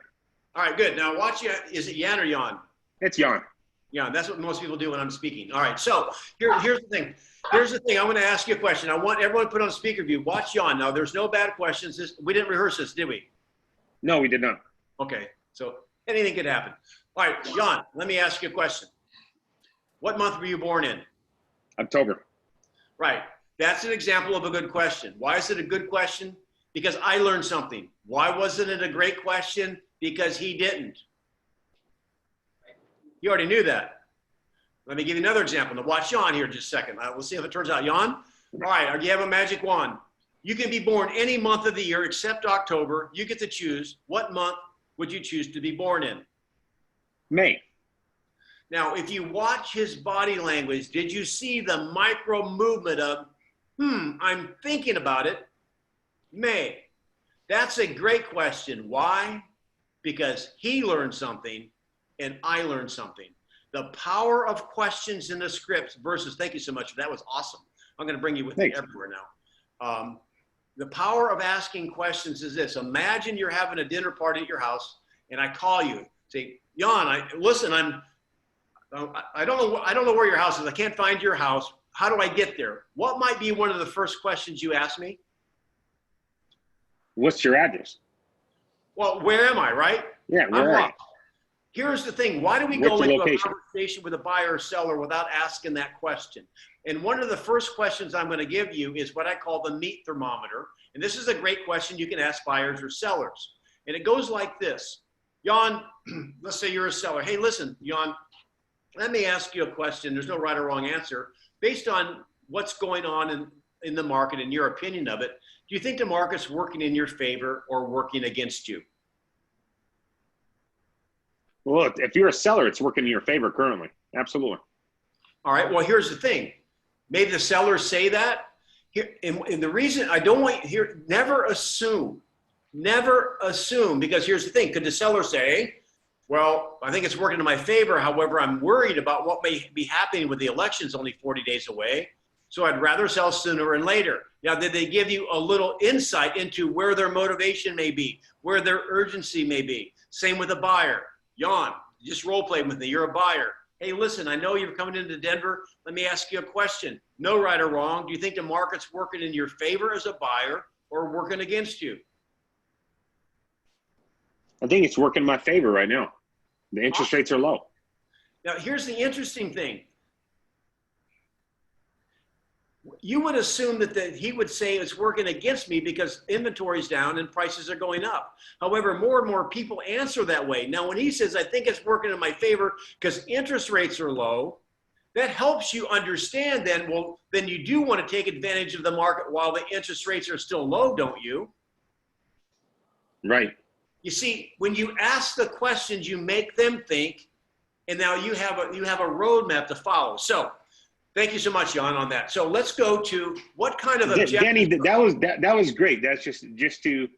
All right, good. Now watch you. Is it Jan or Jan? It's Jan. Jan, that's what most people do when I'm speaking. All right, so here's the thing. Here's the thing. I'm going to ask you a question. I want everyone to put on speaker view. Watch Jan. Now, there's no bad questions. We didn't rehearse this, did we? No, we did not. Okay, so anything could happen. All right, Jan, let me ask you a question. What month were you born in? October. Right. That's an example of a good question. Why is it a good question? Because I learned something. Why wasn't it a great question? Because he didn't. You already knew that. Let me give you another example. Now watch Jan here just a second. We'll see if it turns out. Jan? All right, you have a magic wand. You can be born any month of the year except October. You get to choose. What month would you choose to be born in? May. Now, if you watch his body language, did you see the micro movement of, I'm thinking about it? May. That's a great question. Why? Because he learned something and I learned something. The power of questions in the scripts versus, thank you so much. That was awesome. I'm going to bring you with me everywhere now. The power of asking questions is this. Imagine you're having a dinner party at your house and I call you, say, Jan, listen, I don't know where your house is. I can't find your house. How do I get there? What might be one of the first questions you ask me? What's your address? Well, where am I, right? Yeah, where are you? Here's the thing. Why do we What's go your into location? a conversation with a buyer or seller without asking that question? And one of the first questions I'm going to give you is what I call the meat thermometer. And this is a great question you can ask buyers or sellers. And it goes like this. Jan, let's say you're a seller. Hey, listen, Jan, let me ask you a question. There's no right or wrong answer. Based on what's going on in the market and your opinion of it, do you think the market's working in your favor or working against you? Well, if you're a seller, it's working in your favor currently. Absolutely. All right, well, here's the thing. Maybe the sellers say that. Here, and the reason I don't want here, never assume, because here's the thing. Could the seller say, well, I think it's working in my favor. However, I'm worried about what may be happening with the elections only 40 days away. So I'd rather sell sooner and later. Now, did they give you a little insight into where their motivation may be, where their urgency may be? Same with a buyer. Jan, just role play with me. You're a buyer. Hey, listen, I know you're coming into Denver. Let me ask you a question. No right or wrong. Do you think the market's working in your favor as a buyer or working against you? I think it's working in my favor right now. The interest rates are low. Now, here's the interesting thing. You would assume that he would say it's working against me because inventory's down and prices are going up. However, more and more people answer that way. Now, when he says, I think it's working in my favor because interest rates are low, that helps you understand then, well, then you do want to take advantage of the market while the interest rates are still low, don't you? Right. You see, when you ask the questions, you make them think, and now you have a roadmap to follow. So, thank you so much, Jan, on that. So let's go to what kind of objective. Danny, that was great. That's just to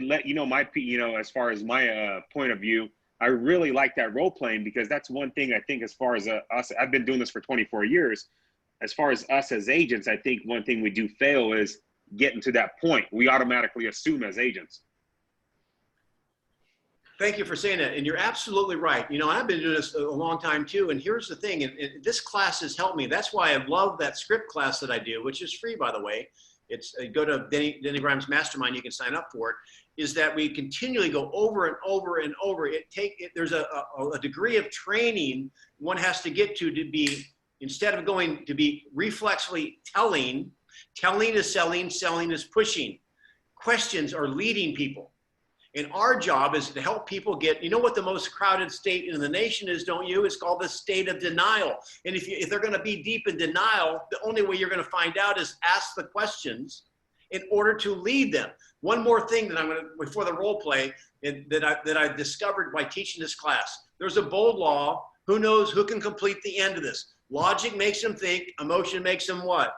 let you know as far as my point of view. I really like that role playing because that's one thing I think as far as us. I've been doing this for 24 years. As far as us as agents, I think one thing we do fail is getting to that point. We automatically assume as agents. Thank you for saying that. And you're absolutely right. You know, I've been doing this a long time too. And here's the thing, and this class has helped me. That's why I love that script class that I do, which is free, by the way. It's go to Denny Grimes Mastermind. You can sign up for it. Is that we continually go over and over and over. There's a degree of training one has to get to be, instead of going to be reflexively telling is selling, selling is pushing. Questions are leading people. And our job is to help people get, you know what the most crowded state in the nation is, don't you? It's called the state of denial. And if they're going to be deep in denial, the only way you're going to find out is ask the questions in order to lead them. One more thing that I'm going to, before the role play, that I discovered by teaching this class. There's a bold law. Who knows who can complete the end of this? Logic makes them think. Emotion makes them what?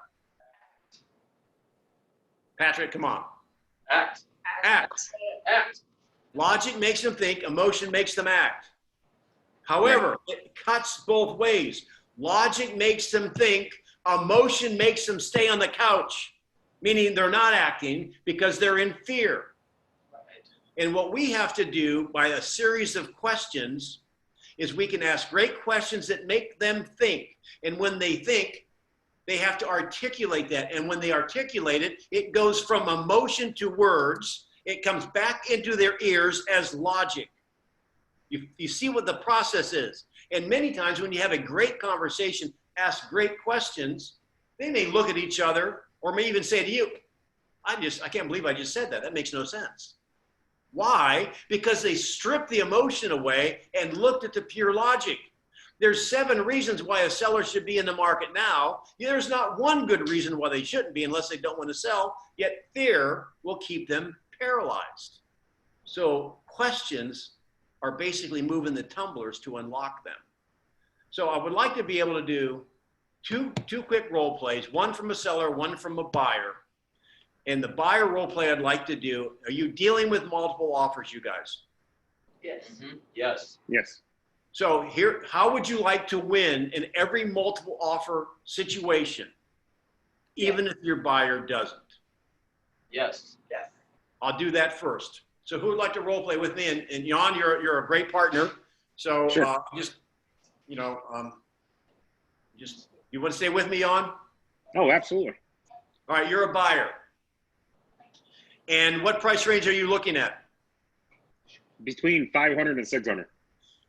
Patrick, come on. Act. Act. Act. Logic makes them think, emotion makes them act. However, it cuts both ways. Logic makes them think, emotion makes them stay on the couch, meaning they're not acting because they're in fear. And what we have to do by a series of questions is we can ask great questions that make them think. And when they think, they have to articulate that. And when they articulate it, it goes from emotion to words. It comes back into their ears as logic. You see what the process is. And many times when you have a great conversation, ask great questions, they may look at each other or may even say to you, I can't believe I just said that. That makes no sense. Why? Because they stripped the emotion away and looked at the pure logic. There's 7 reasons why a seller should be in the market now. There's not one good reason why they shouldn't be unless they don't want to sell, yet fear will keep them paralyzed. So questions are basically moving the tumblers to unlock them. So I would like to be able to do two quick role plays, one from a seller, one from a buyer. And the buyer role play I'd like to do, are you dealing with multiple offers, you guys? Yes. Yes. Yes. So here, how would you like to win in every multiple offer situation, even if your buyer doesn't? Yes. Yes. I'll do that first. So who would like to role play with me? And Jan, you're a great partner. So Sure. you want to stay with me, Jan? Oh, absolutely. All right, you're a buyer. And what price range are you looking at? Between 500 and 600.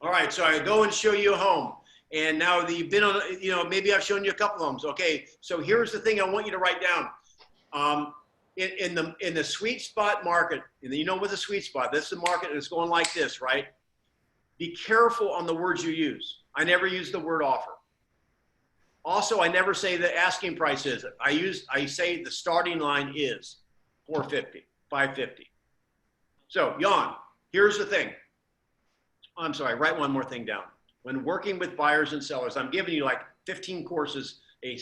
All right, so I go and show you a home. And now that you've been on, maybe I've shown you a couple homes. Okay, so here's the thing I want you to write down. In the sweet spot market, and you know what's a sweet spot? This is a market that's going like this, right? Be careful on the words you use. I never use the word offer. Also, I never say the asking price is. I say the starting line is 450, 550. So, Jan, here's the thing. I'm sorry, write one more thing down. When working with buyers and sellers, I'm giving you like 15 courses, a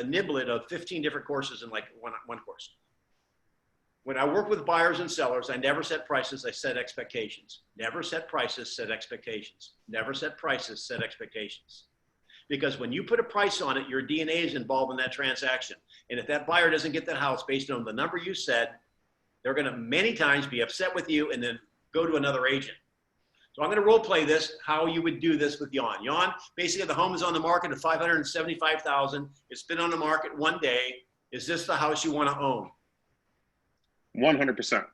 niblet of 15 different courses in like one course. When I work with buyers and sellers, I never set prices, I set expectations. Never set prices, set expectations. Never set prices, set expectations. Because when you put a price on it, your DNA is involved in that transaction. And if that buyer doesn't get that house based on the number you said, they're gonna many times be upset with you and then go to another agent. So I'm gonna role play this, how you would do this with Jan. Jan, basically the home is on the market at $575,000. It's been on the market one day. Is this the house you wanna own? 100%.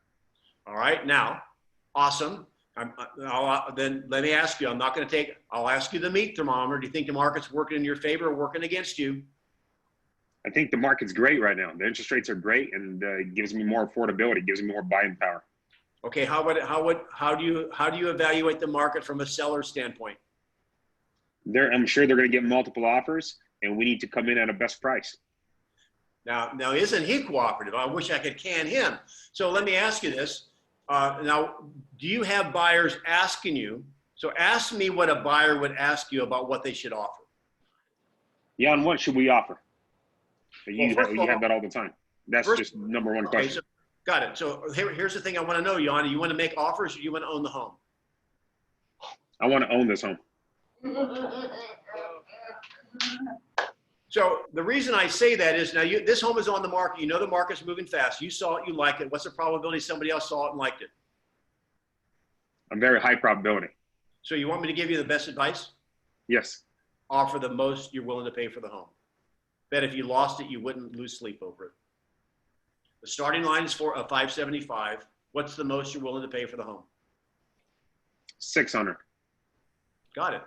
All right, now, awesome. Then let me ask you, I'll ask you the meat thermometer. Do you think the market's working in your favor or working against you? I think the market's great right now. The interest rates are great, and it gives me more affordability, gives me more buying power. Okay, how do you evaluate the market from a seller standpoint? I'm sure they're going to get multiple offers, and we need to come in at a best price. Now isn't he cooperative? I wish I could can him. So let me ask you this. Now, do you have buyers asking you? So ask me what a buyer would ask you about what they should offer. Jan, what should we offer? You Well, have that all the time. That's just number one Okay, question. so, got it. So here's the thing I want to know, Jan. You want to make offers or you want to own the home? I want to own this home. So the reason I say that is now this home is on the market. You know the market's moving fast. You saw it, you like it. What's the probability somebody else saw it and liked it? A very high probability. So you want me to give you the best advice? Yes. Offer the most you're willing to pay for the home. Bet if you lost it, you wouldn't lose sleep over it. The starting line is for a 575. What's the most you're willing to pay for the home? 600. Got it.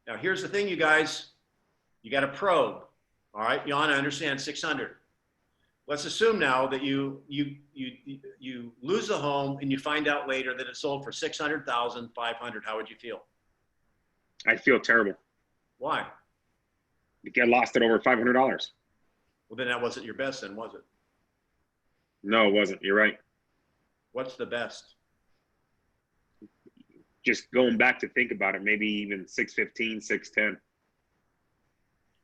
Now here's the thing, you guys. You got to probe. All right, Jan, I understand 600. Let's assume now that you lose the home and you find out later that it sold for 600,500. How would you feel? I feel terrible. Why? Because I lost it over $500. Well, then that wasn't your best, then, was it? No, it wasn't. You're right. What's the best? Just going back to think about it, maybe even 615, 610.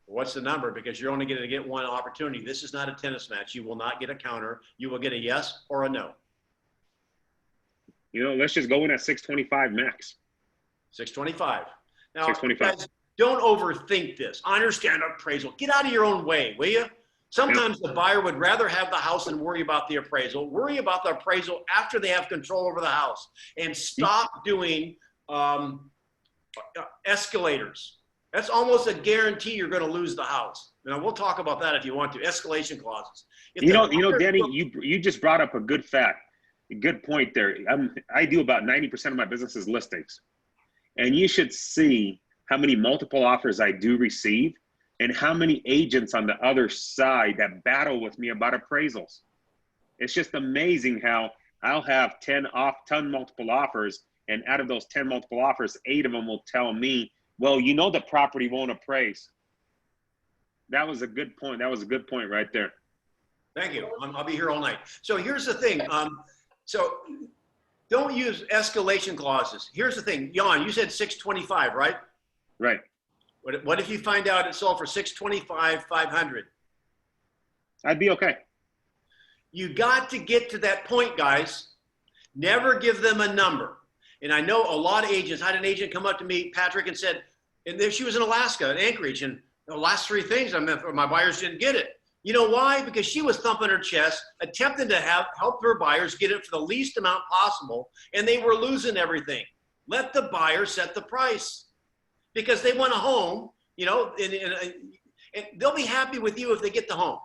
What's the number? Because you're only going to get one opportunity. This is not a tennis match. You will not get a counter. You will get a yes or a no. You know, let's just go in at 625 max. 625. Now, 625. guys, don't overthink this. I understand appraisal. Get out of your own way, will you? Sometimes the buyer would rather have the house than worry about the appraisal. Worry about the appraisal after they have control over the house. And stop doing escalators. That's almost a guarantee you're going to lose the house. Now, we'll talk about that if you want to. Escalation clauses. If You know, Denny, you just brought up a good fact, a good point there. I do about 90% of my business is listings. And you should see how many multiple offers I do receive and how many agents on the other side that battle with me about appraisals. It's just amazing how I'll have 10 multiple offers, and out of those 10 multiple offers, 8 of them will tell me, well, you know, the property won't appraise. That was a good point. That was a good point right there. Thank you. I'll be here all night. So here's the thing. So don't use escalation clauses. Here's the thing. Jan, you said 625, right? Right. What if you find out it sold for 625, 500? I'd be okay. You got to get to that point, guys. Never give them a number. And I know a lot of agents. I had an agent come up to me, Patrick, and said, and there she was in Alaska, in Anchorage, and the last 3 things my buyers didn't get it. You know why? Because she was thumping her chest, attempting to help her buyers get it for the least amount possible, and they were losing everything. Let the buyer set the price, because they want a home, you know, and they'll be happy with you if they get the home.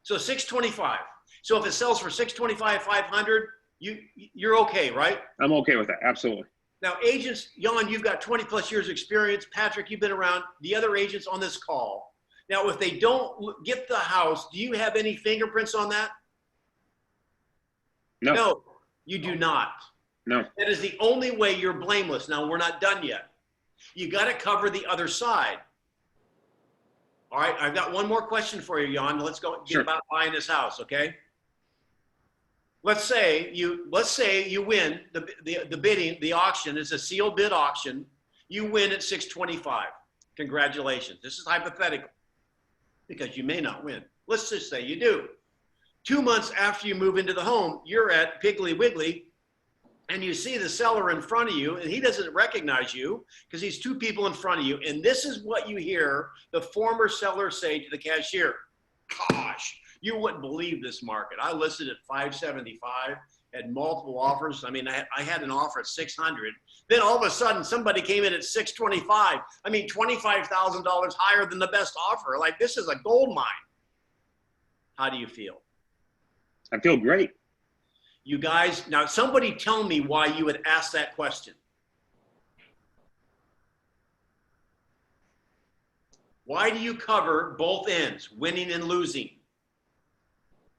So 625. So if it sells for 625, 500, you're okay, right? I'm okay with that. Absolutely. Now, agents, Jan, you've got 20 plus years experience. Patrick, you've been around. The other agents on this call. Now, if they don't get the house, do you have any fingerprints on that? No. No, you do not. No. That is the only way you're blameless. Now, we're not done yet. You got to cover the other side. All right, I've got one more question for you, Jan. Let's go get about buying this house, okay? Let's say you win the bidding, the auction. It's a sealed bid auction. You win at 625. Congratulations. This is hypothetical because you may not win. Let's just say you do. 2 months after you move into the home, you're at Piggly Wiggly, and you see the seller in front of you, and he doesn't recognize you because he's 2 people in front of you. And this is what you hear the former seller say to the cashier. Gosh, you wouldn't believe this market. I listed at 575, had multiple offers. I mean, I had an offer at 600. Then all of a sudden, somebody came in at 625. I mean, $25,000 higher than the best offer. Like, this is a gold mine. How do you feel? I feel great. You guys, now somebody tell me why you would ask that question. Why do you cover both ends, winning and losing?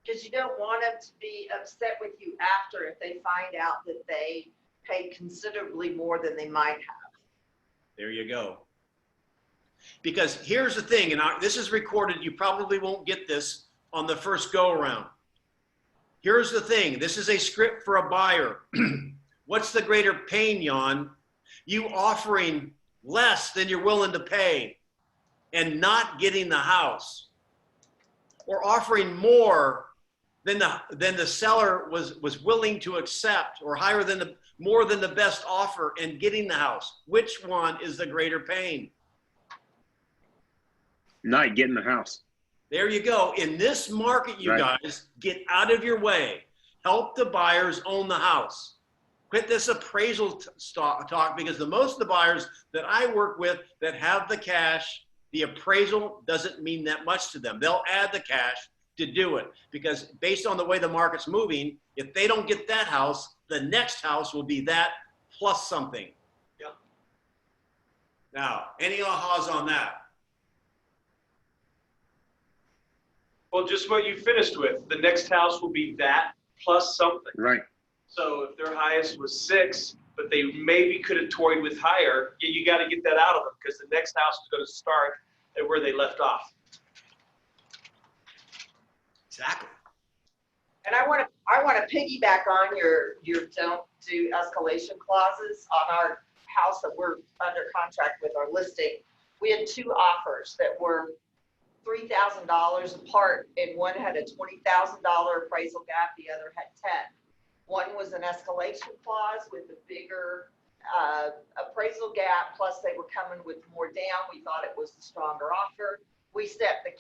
Because you don't want them to be upset with you after if they find out that they paid considerably more than they might have. There you go. Because here's the thing, and this is recorded, you probably won't get this on the first go around. Here's the thing, this is a script for a buyer. What's the greater pain, Jan? You offering less than you're willing to pay and not getting the house, or offering more than the seller was willing to accept, or higher than more than the best offer and getting the house. Which one is the greater pain? Not getting the house. There you go. In this market, you guys, get out of your way. Help the buyers own the house. Quit this appraisal talk, because most of the buyers that I work with that have the cash, the appraisal doesn't mean that much to them. They'll add the cash to do it, because based on the way the market's moving, if they don't get that house, the next house will be that plus something. Yeah. Now, any ahas on that? Well, just what you finished with. The next house will be that plus something. Right. So if their highest was 6, but they maybe could have toyed with higher, you got to get that out of them, because the next house is going to start at where they left off. Exactly. And I want to piggyback on your don't do escalation clauses on our house that we're under contract with, our listing. We had 2 offers that were $3,000 apart, and one had a $20,000 appraisal gap, the other had 10. One was an escalation clause with a bigger appraisal gap, plus they were coming with more down. We thought it was the stronger offer. We sent the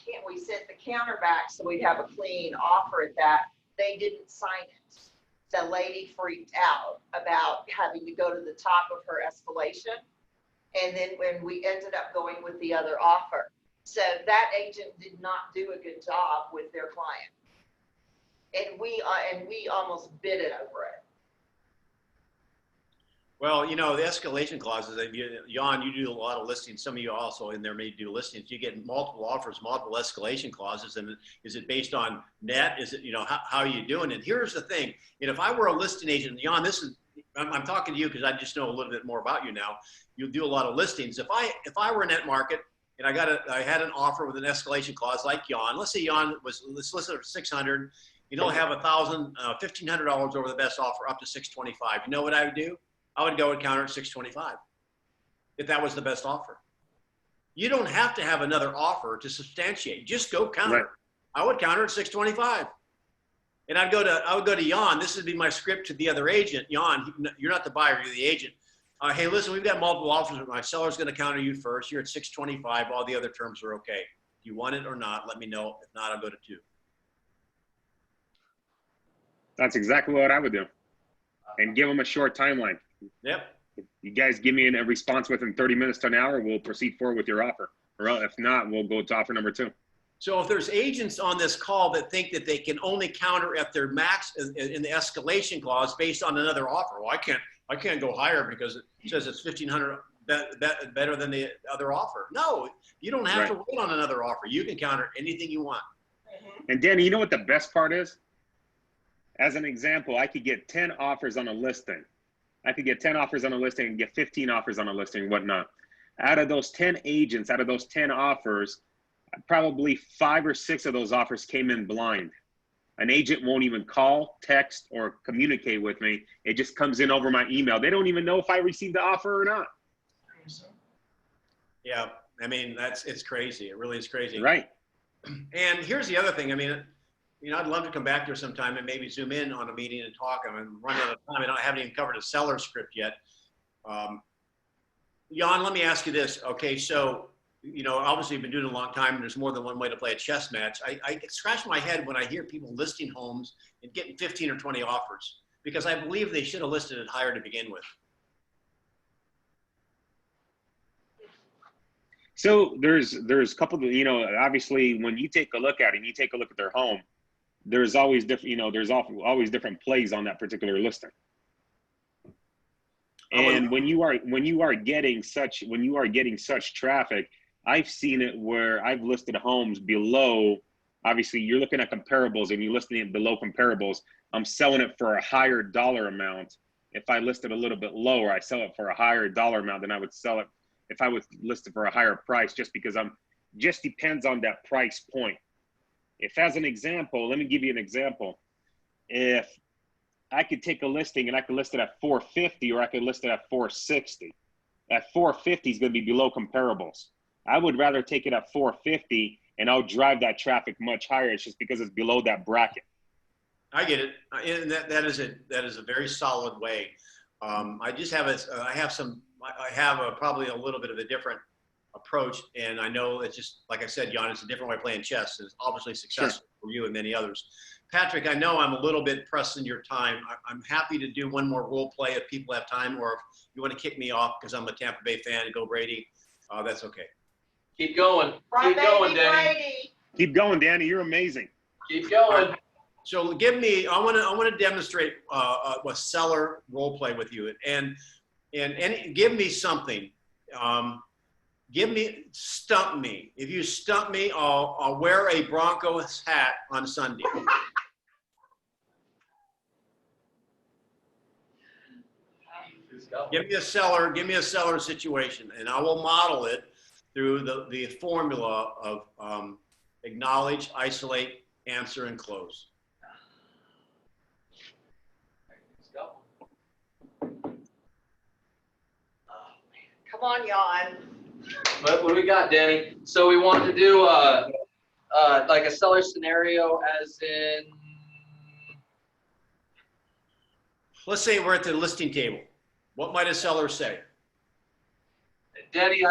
counter back so we'd have a clean offer at that. They didn't sign it. The lady freaked out about having to go to the top of her escalation. And then when we ended up going with the other offer. So that agent did not do a good job with their client. And we almost bid it over it. Well, you know, the escalation clauses, Jan, you do a lot of listings. Some of you also in there may do listings. You get multiple offers, multiple escalation clauses. And is it based on net? Is it, you know, how are you doing it? Here's the thing. And if I were a listing agent, Jan, I'm talking to you because I just know a little bit more about you now. You do a lot of listings. If I were in that market and I had an offer with an escalation clause like Jan, let's say Jan was listed for 600, you know, have $1,500 over the best offer up to 625. You know what I would do? I would go and counter at 625 if that was the best offer. You don't have to have another offer to substantiate. Just go counter. Right. I would counter at 625. And I would go to Jan. This would be my script to the other agent. Jan, you're not the buyer, you're the agent. Hey, listen, we've got multiple offers, but my seller's going to counter you first. You're at 625. All the other terms are okay. If you want it or not, let me know. If not, I'll go to 2. That's exactly what I would do. And give them a short timeline. Yep. If you guys give me a response within 30 minutes to an hour, we'll proceed forward with your offer. Or if not, we'll go to offer number 2. So if there's agents on this call that think that they can only counter at their max in the escalation clause based on another offer, well, I can't go higher because it says it's $1,500 better than the other offer. No, you don't have to wait on another offer. You can counter anything you want. And Danny, you know what the best part is? As an example, I could get 10 offers on a listing. I could get 10 offers on a listing and get 15 offers on a listing and whatnot. Out of those 10 agents, out of those 10 offers, probably 5 or 6 of those offers came in blind. An agent won't even call, text, or communicate with me. It just comes in over my email. They don't even know if I received the offer or not. Yeah, I mean, it's crazy. It really is crazy. Right. And here's the other thing. I mean, you know, I'd love to come back here sometime and maybe zoom in on a meeting and talk. I'm running out of time. I haven't even covered a seller script yet. Jan, let me ask you this. Okay, so, you know, obviously you've been doing it a long time and there's more than one way to play a chess match. I scratch my head when I hear people listing homes and getting 15 or 20 offers because I believe they should have listed it higher to begin with. So there's a couple of, you know, obviously when you take a look at it and you take a look at their home, there's always different, you know, there's always different plays on that particular listing. And when you are getting such traffic, I've seen it where I've listed homes below. Obviously, you're looking at comparables and you're listing it below comparables. I'm selling it for a higher dollar amount. If I listed a little bit lower, I sell it for a higher dollar amount than I would sell it if I was listed for a higher price, just because just depends on that price point. If, as an example, let me give you an example. If I could take a listing and I could list it at 450 or I could list it at 460. At 450 is going to be below comparables. I would rather take it at 450 and I'll drive that traffic much higher. It's just because it's below that bracket. I get it. And that is a very solid way. I just have probably a little bit of a different approach. And I know it's just, like I said, Jan, it's a different way of playing chess. It's obviously successful for you and many others. Patrick, I know I'm a little bit pressed in your time. I'm happy to do one more role play if people have time, or if you want to kick me off because I'm a Tampa Bay fan, go Brady, that's okay. Keep going. Right, Keep going, baby, Danny. Brady. Keep going, Danny. You're amazing. Keep going. So give me, I want to demonstrate a seller role play with you, and give me something. Stump me. If you stump me, I'll wear a Broncos hat on Sunday. Give me a seller situation, and I will model it through the formula of acknowledge, isolate, answer, and close. Come on, Jan. What do we got, Danny? So we want to do like a seller scenario, as in let's say we're at the listing table. What might a seller say? Denny,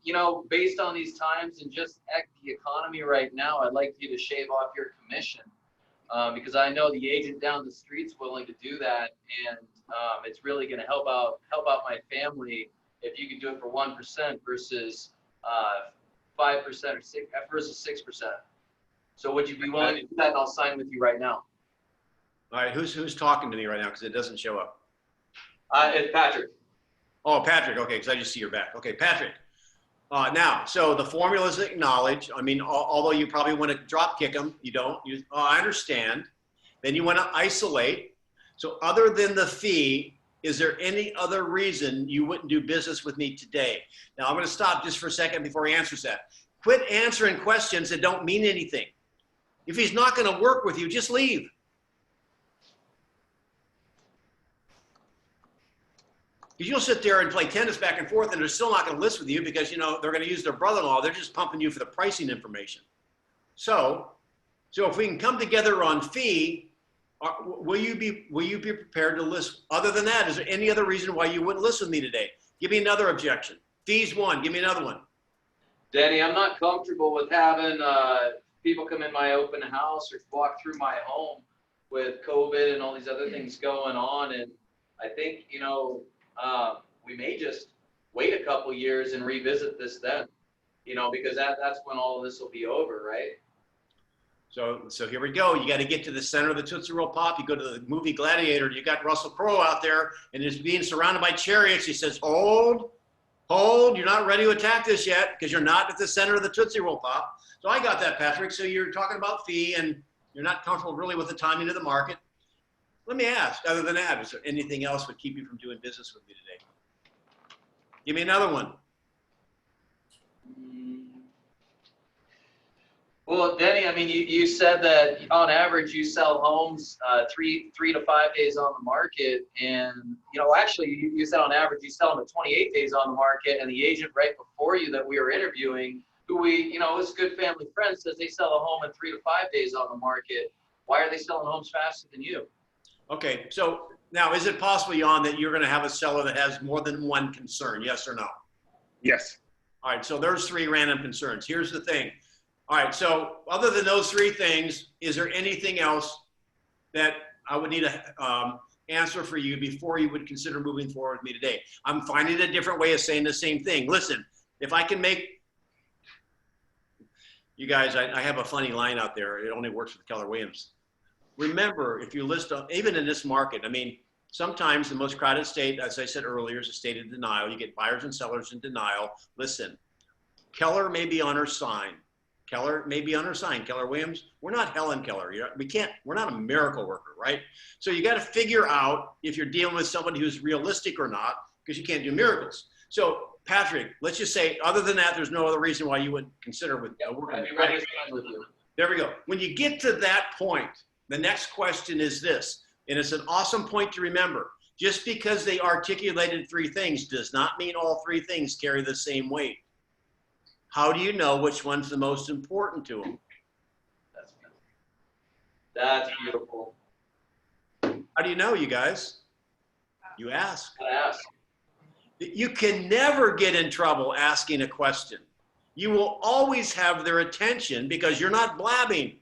you know, based on these times and just the economy right now, I'd like you to shave off your commission because I know the agent down the street's willing to do that, and it's really going to help out my family if you can do it for 1% versus 5% or 6 versus 6%. So would you be willing to do that? And I'll sign with you right now. All right, who's talking to me right now because it doesn't show up? It's Patrick. Oh, Patrick. Okay, because I just see your back. Okay, Patrick. Now, so the formula is acknowledged. I mean, although you probably want to drop kick them, you don't. I understand. Then you want to isolate. So other than the fee, is there any other reason you wouldn't do business with me today? Now, I'm going to stop just for a second before he answers that. Quit answering questions that don't mean anything. If he's not going to work with you, just leave. Because you'll sit there and play tennis back and forth and they're still not going to list with you because, you know, they're going to use their brother-in-law. They're just pumping you for the pricing information. So if we can come together on fee, will you be prepared to list? Other than that, is there any other reason why you wouldn't list with me today? Give me another objection. Fees one, give me another one. Danny, I'm not comfortable with having people come in my open house or walk through my home with COVID and all these other things going on. And I think, you know, we may just wait a couple years and revisit this then, you know, because that's when all of this will be over, right? So here we go. You got to get to the center of the Tootsie Roll Pop. You go to the movie Gladiator. You got Russell Crowe out there and he's being surrounded by chariots. He says, hold, you're not ready to attack this yet because you're not at the center of the Tootsie Roll Pop. So I got that, Patrick. So you're talking about fee and you're not comfortable really with the timing of the market. Let me ask, other than that, is there anything else would keep you from doing business with me today? Give me another one. Well, Denny, I mean, you said that on average you sell homes 3 to 5 days on the market, and you know, actually, you said on average you sell them at 28 days on the market, and the agent right before you that we were interviewing, who is a good family friend, says they sell a home in 3 to 5 days on the market. Why are they selling homes faster than you? Okay, so now is it possible, Jan, that you're going to have a seller that has more than one concern? Yes or no? Yes. All right, so there's 3 random concerns. Here's the thing. All right, so other than those 3 things, is there anything else that I would need to answer for you before you would consider moving forward with me today? I'm finding a different way of saying the same thing. Listen, if I can make, you guys, I have a funny line out there. It only works with Keller Williams. Remember, if you list, even in this market, I mean, sometimes the most crowded state, as I said earlier, is a state of denial. You get buyers and sellers in denial. Listen, Keller may be on her sign. Keller may be on her sign. Keller Williams, we're not Helen Keller. We're not a miracle worker, right? So you got to figure out if you're dealing with somebody who's realistic or not, because you can't do miracles. So Patrick, let's just say, other than that, there's no other reason why you would consider working I'd be ready to sign with you. There we go. When you get to that point, the next question is this, and it's an awesome point to remember. Just because they articulated 3 things does not mean all 3 things carry the same weight. How do you know which one's the most important to them? That's beautiful. How do you know, you guys? You ask. I ask. You can never get in trouble asking a question. You will always have their attention because you're not blabbing.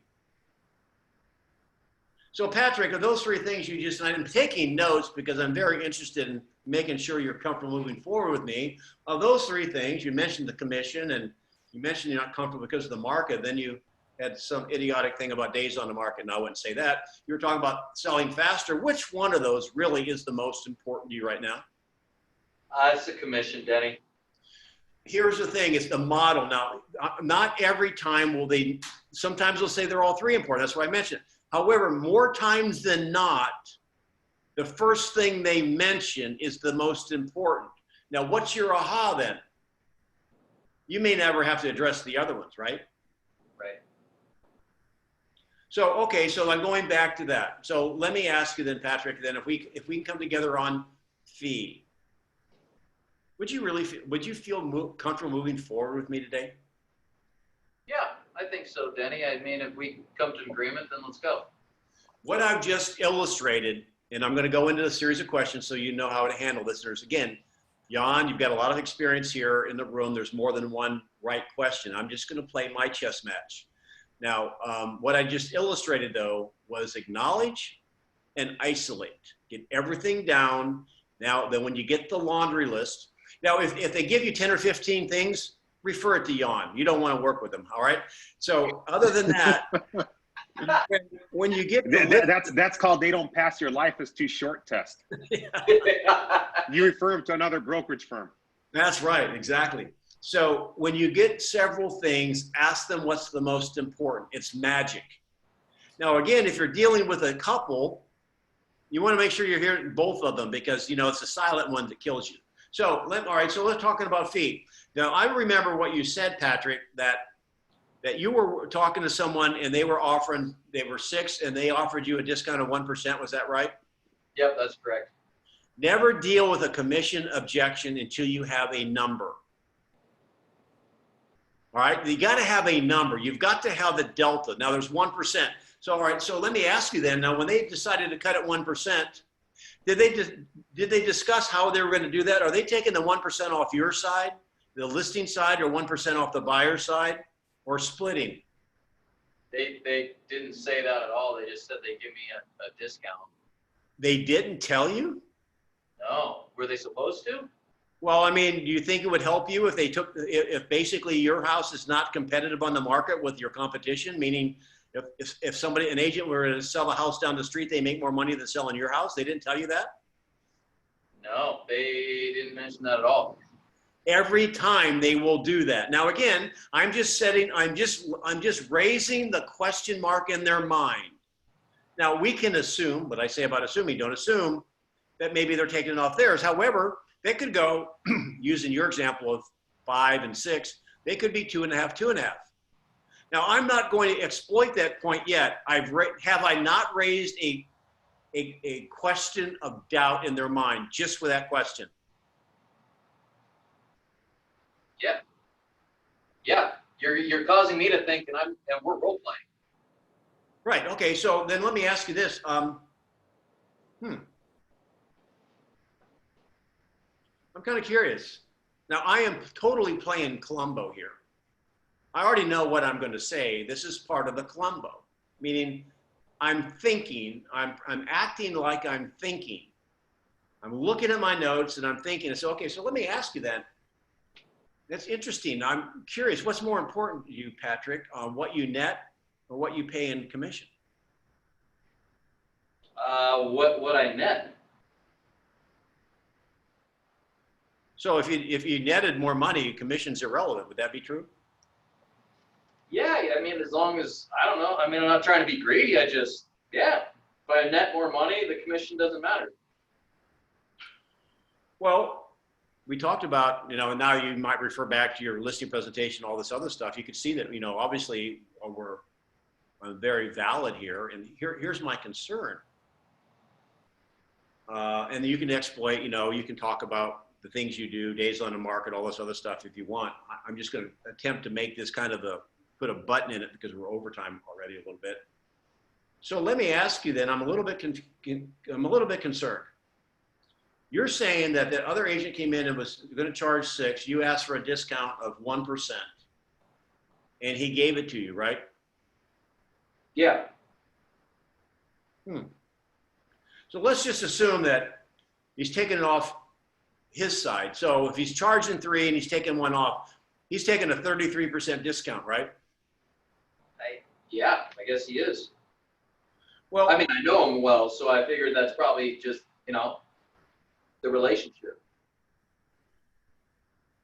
So Patrick, of those 3 things you just, I'm taking notes because I'm very interested in making sure you're comfortable moving forward with me. Of those 3 things, you mentioned the commission and you mentioned you're not comfortable because of the market. Then you had some idiotic thing about days on the market, and I wouldn't say that. You were talking about selling faster. Which one of those really is the most important to you right now? It's the commission, Denny. Here's the thing, it's the model. Now, not every time will they, sometimes they'll say they're all 3 important. That's what I mentioned. However, more times than not, the first thing they mention is the most important. Now, what's your aha then? You may never have to address the other ones, right? Right. So, okay, so I'm going back to that. So let me ask you then, Patrick, then if we can come together on fee, would you feel comfortable moving forward with me today? Yeah, I think so, Denny. I mean, if we come to an agreement, then let's go. What I've just illustrated and I'm going to go into a series of questions so you know how to handle this. There's, again, Jan, you've got a lot of experience here in the room. There's more than one right question. I'm just going to play my chess match. Now, what I just illustrated, though, was acknowledge and isolate. Get everything down. Now, then when you get the laundry list, now if they give you 10 or 15 things, refer it to Jan. You don't want to work with them, all right? So other than that, when you get the list, That's called they don't pass your life is too short test. You refer them to another brokerage firm. That's right, exactly. So when you get several things, ask them what's the most important. It's magic. Now, again, if you're dealing with a couple, you want to make sure you're hearing both of them because, you know, it's the silent one that kills you. So, all right, so let's talking about fee. Now, I remember what you said, Patrick, that you were talking to someone and they were 6 and they offered you a discount of 1%. Was that right? Yep, that's correct. Never deal with a commission objection until you have a number. All right, you got to have a number. You've got to have the delta. Now there's 1%. So, all right, so let me ask you then, now when they decided to cut it 1%, did they discuss how they were going to do that? Are they taking the 1% off your side, the listing side, or 1% off the buyer side, or splitting? They didn't say that at all. They just said they'd give me a discount. They didn't tell you? No. Were they supposed to? Well, I mean, do you think it would help you if if basically your house is not competitive on the market with your competition? Meaning, if an agent were to sell a house down the street, they make more money than selling your house. They didn't tell you that? No, they didn't mention that at all. Every time they will do that. Now, again, I'm just raising the question mark in their mind. Now, we can assume, what I say about assuming, don't assume that maybe they're taking it off theirs. However, they could go, using your example of 5 and 6, they could be 2.5, 2.5. Now, I'm not going to exploit that point yet. Have I not raised a question of doubt in their mind just for that question? Yeah. Yeah. You're causing me to think, and we're role playing. Right. Okay. So then let me ask you this. I'm kind of curious. Now, I am totally playing Columbo here. I already know what I'm going to say. This is part of the Columbo, meaning I'm thinking, I'm acting like I'm thinking. I'm looking at my notes and I'm thinking, so, okay, so let me ask you then. That's interesting. I'm curious, what's more important to you, Patrick, what you net or what you pay in commission? What I net. So if you netted more money, commission's irrelevant. Would that be true? Yeah, I mean, as long as, I don't know, I mean, I'm not trying to be greedy, if I net more money, the commission doesn't matter. Well, we talked about, and now you might refer back to your listing presentation, all this other stuff. You could see that, obviously we're very valid here. And here's my concern. And you can exploit, you can talk about the things you do, days on the market, all this other stuff if you want. I'm just going to attempt to make this kind of put a button in it because we're overtime already a little bit. So let me ask you then, I'm a little bit concerned. You're saying that that other agent came in and was going to charge 6, you asked for a discount of 1%, and he gave it to you, right? Yeah. So let's just assume that he's taking it off his side. So if he's charging 3 and he's taking 1 off, he's taking a 33% discount, right? Yeah, I guess he is. Well, I mean, I know him well, so I figured that's probably just, the relationship.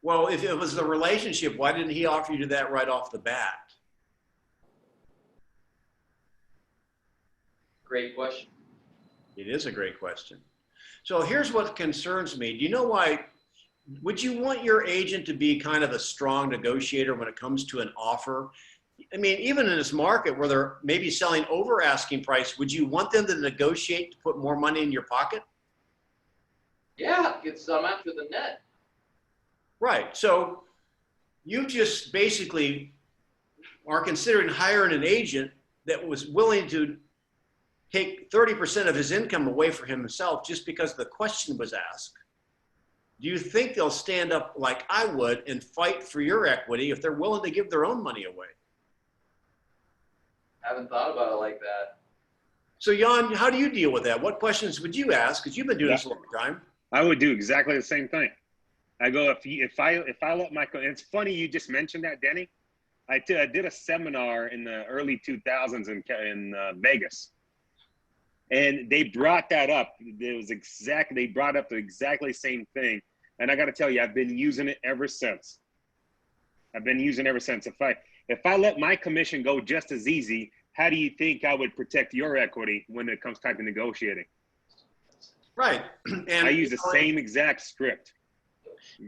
well, if it was the relationship, why didn't he offer you that right off the bat? Great question. It is a great question. So here's what concerns me. Do you know why? Would you want your agent to be kind of a strong negotiator when it comes to an offer? I mean, even in this market where they're maybe selling over asking price, would you want them to negotiate to put more money in your pocket? Yeah, get some after the net. Right. So you just basically are considering hiring an agent that was willing to take 30% of his income away for himself just because the question was asked, do you think they'll stand up like I would and fight for your equity if they're willing to give their own money away? Haven't thought about it like that. So Jan, how do you deal with that? What questions would you ask? Because you've been doing this a long time. I would do exactly the same thing. I go, if I let my, and it's funny you just mentioned that, Denny. I did a seminar in the early 2000s in Vegas, and they brought that up. They brought up the exactly same thing, and I got to tell you, I've been using it ever since. If I let my commission go just as easy, how do you think I would protect your equity when it comes time to negotiating? Right. And I use the same exact script.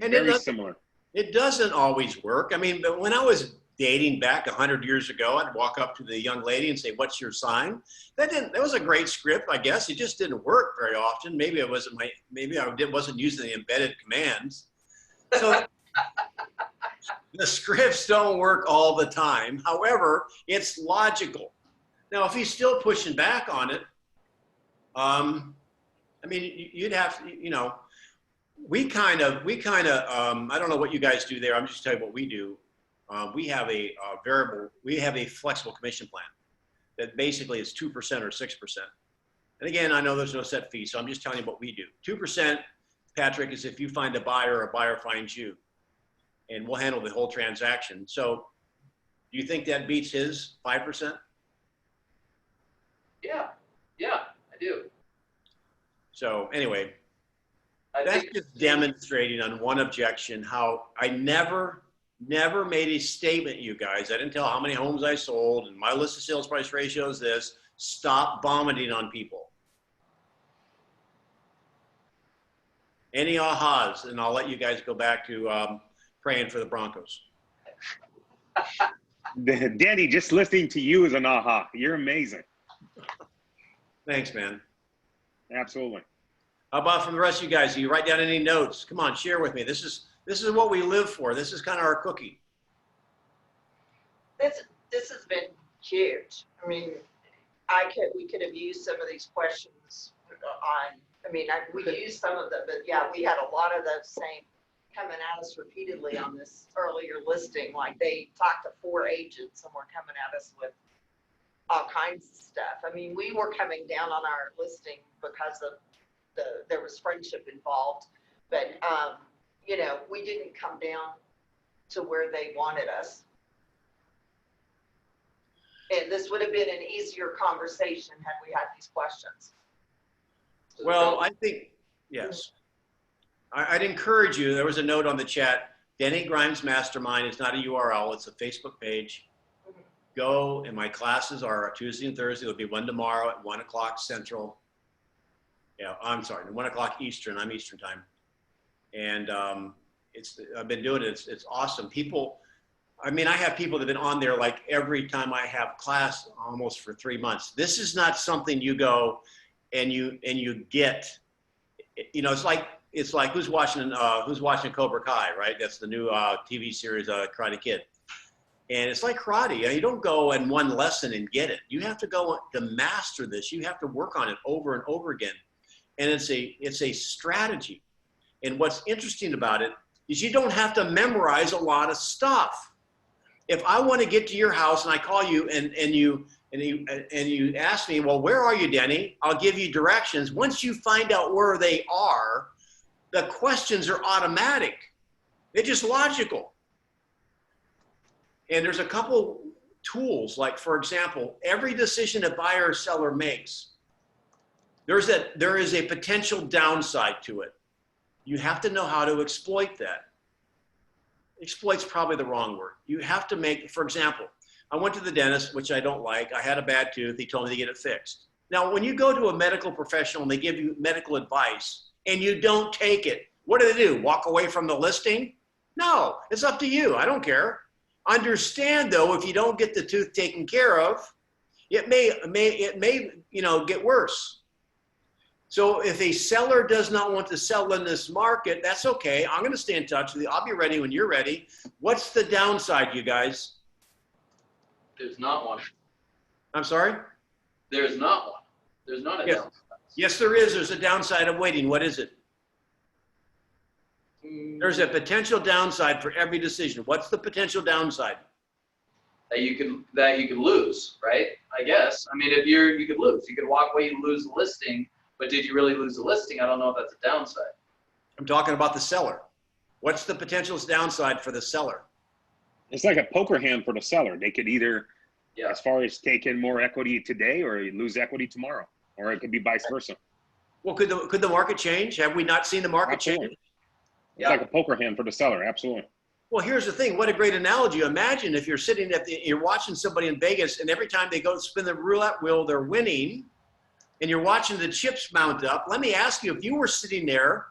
And Very similar. It doesn't always work. I mean, but when I was dating back 100 years ago, I'd walk up to the young lady and say, "What's your sign?" That was a great script, I guess. It just didn't work very often. Maybe I wasn't using the embedded commands. So the scripts don't work all the time. However, it's logical. Now, if he's still pushing back on it, I mean, you'd have to, you know, we kind of, I don't know what you guys do there. I'm just telling you what we do. We have a flexible commission plan that basically is 2% or 6%. And again, I know there's no set fee, so I'm just telling you what we do. 2%, Patrick, is if you find a buyer or a buyer finds you, and we'll handle the whole transaction. So do you think that beats his 5%? Yeah, I do. So anyway, I that's think just demonstrating on one objection how I never made a statement, you guys. I didn't tell how many homes I sold and my list of sales price ratio is this. Stop vomiting on people. Any ahas, and I'll let you guys go back to praying for the Broncos. Danny, just listening to you is an aha. You're amazing. Thanks, man. Absolutely. How about from the rest of you guys? Do you write down any notes? Come on, share with me. This is what we live for. This is kind of our cookie. This has been huge. I mean, we could have used some of these questions on. I mean, we used some of them, but yeah, we had a lot of those same coming at us repeatedly on this earlier listing. Like they talked to 4 agents and were coming at us with all kinds of stuff. I mean, we were coming down on our listing because of there was friendship involved, but you know, we didn't come down to where they wanted us. And this would have been an easier conversation had we had these questions. Well, I think, yes. I'd encourage you, there was a note on the chat, Denny Grimes Mastermind is not a URL, it's a Facebook page. Go, and my classes are Tuesday and Thursday. There'll be one tomorrow at 1 o'clock Central. Yeah, I'm sorry, 1 o'clock Eastern, I'm Eastern time. And I've been doing it, it's awesome. People, I mean, I have people that have been on there like every time I have class almost for 3 months. This is not something you go and you get, you know, it's like who's watching Cobra Kai, right? That's the new TV series, Karate Kid. And it's like karate. You don't go in one lesson and get it. You have to go to master this. You have to work on it over and over again. And it's a strategy. And what's interesting about it is you don't have to memorize a lot of stuff. If I want to get to your house and I call you and you ask me, well, where are you, Denny? I'll give you directions. Once you find out where they are, the questions are automatic. They're just logical. And there's a couple tools, like for example, every decision a buyer or seller makes, there is a potential downside to it. You have to know how to exploit that. Exploit's probably the wrong word. You have to make, for example, I went to the dentist, which I don't like. I had a bad tooth. He told me to get it fixed. Now, when you go to a medical professional and they give you medical advice and you don't take it, what do? Walk away from the listing? No, it's up to you. I don't care. Understand though, if you don't get the tooth taken care of, it may get worse. So if a seller does not want to sell in this market, that's okay. I'm going to stay in touch with you. I'll be ready when you're ready. What's the downside, you guys? There's not one. I'm sorry? There's not one. There's not a Yes. downside. Yes, there is. There's a downside of waiting. What is it? There's a potential downside for every decision. What's the potential downside? That you could lose, right? I guess. I mean, if you could lose. You could walk away and lose the listing, but did you really lose the listing? I don't know if that's a downside. I'm talking about the seller. What's the potential downside for the seller? It's like a poker hand for the seller. They could either, Yeah. as far as take in more equity today or lose equity tomorrow, or it could be vice versa. Well, could the market change? Have we not seen the market Absolutely. change? It's like a poker hand for the seller. Absolutely. Well, here's the thing. What a great analogy. Imagine if you're sitting you're watching somebody in Vegas, and every time they go spin the roulette wheel, they're winning, and you're watching the chips mount up. Let me ask you, if you were sitting there,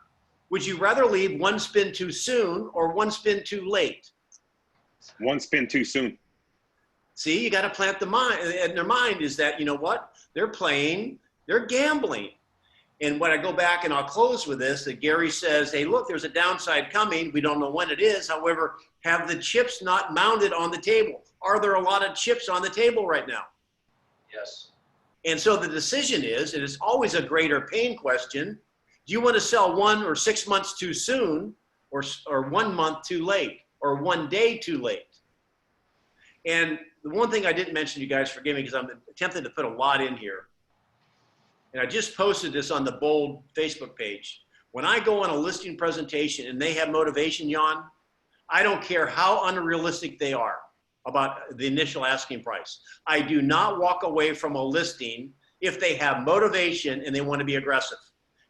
would you rather leave one spin too soon or one spin too late? One spin too soon. See, you got to plant the mind in their mind is that, you know what? They're playing, they're gambling. And when I go back and I'll close with this, that Gary says, hey, look, there's a downside coming. We don't know when it is. However, have the chips not mounted on the table? Are there a lot of chips on the table right now? Yes. And so the decision is, and it's always a greater pain question, do you want to sell 1 or 6 months too soon or 1 month too late or 1 day too late? And the one thing I didn't mention, you guys, forgive me because I'm attempting to put a lot in here. And I just posted this on the Bold Facebook page. When I go on a listing presentation and they have motivation, Jan, I don't care how unrealistic they are about the initial asking price. I do not walk away from a listing if they have motivation and they want to be aggressive.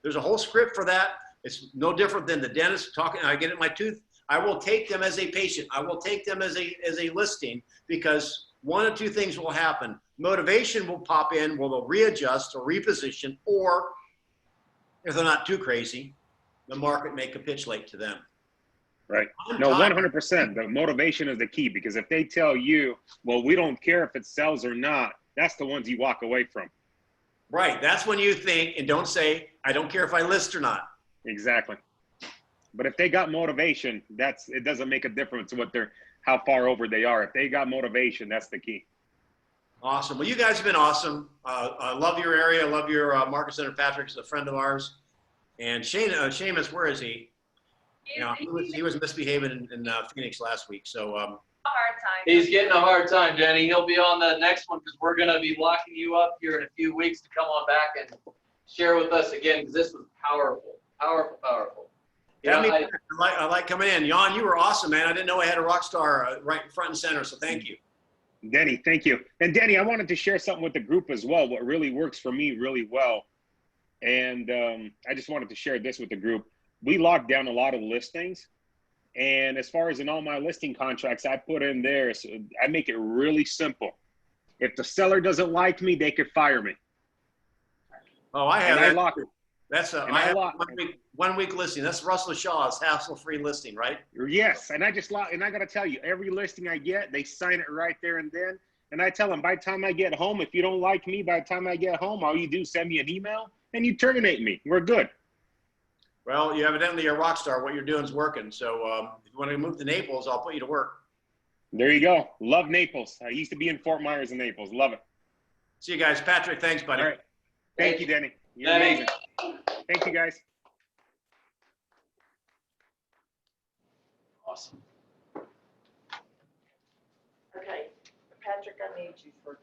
There's a whole script for that. It's no different than the dentist talking, I get it in my tooth. I will take them as a patient. I will take them as a listing because one of two things will happen. Motivation will pop in, where they'll readjust or reposition, or if they're not too crazy, the market may capitulate to them. Right. No, 100%. The motivation is the key, because if they tell you, well, we don't care if it sells or not, that's the ones you walk away from. Right. That's when you think, and don't say, I don't care if I list or not. Exactly. But if they got motivation, it doesn't make a difference how far over they are. If they got motivation, that's the key. Awesome. Well, you guys have been awesome. I love your area. I love your Market Center. Patrick's a friend of ours. And Seamus, where is he? You know, he was misbehaving in Phoenix last week. So Hard time. He's getting a hard time, Denny. He'll be on the next one because we're going to be locking you up here in a few weeks to come on back and share with us again, because this was powerful, powerful, powerful. yeah, I like coming in. Jan, you were awesome, man. I didn't know I had a rock star right front and center. So thank you. Denny, thank you. And Denny, I wanted to share something with the group as well, what really works for me really well. And I just wanted to share this with the group. We locked down a lot of listings. And as far as in all my listing contracts, I put in there, so I make it really simple. If the seller doesn't like me, they could fire me. Oh, I have And I that. lock it. That's a, And I I have lock- 1 week listing. That's Russell Shaw's hassle-free listing, right? Yes, and I just lock, and I gotta tell you, every listing I get, they sign it right there and then. And I tell them, by the time I get home, if you don't like me, by the time I get home, all you do is send me an email and you terminate me. We're good. Well, you evidently are a rock star. What you're doing is working. So if you want to move to Naples, I'll put you to work. There you go. Love Naples. I used to be in Fort Myers and Naples. Love it. See you guys. Patrick, thanks, buddy. All right. Thank you, Denny. You're Denny. amazing. Thank you, guys. Awesome. Okay, Patrick, I need you for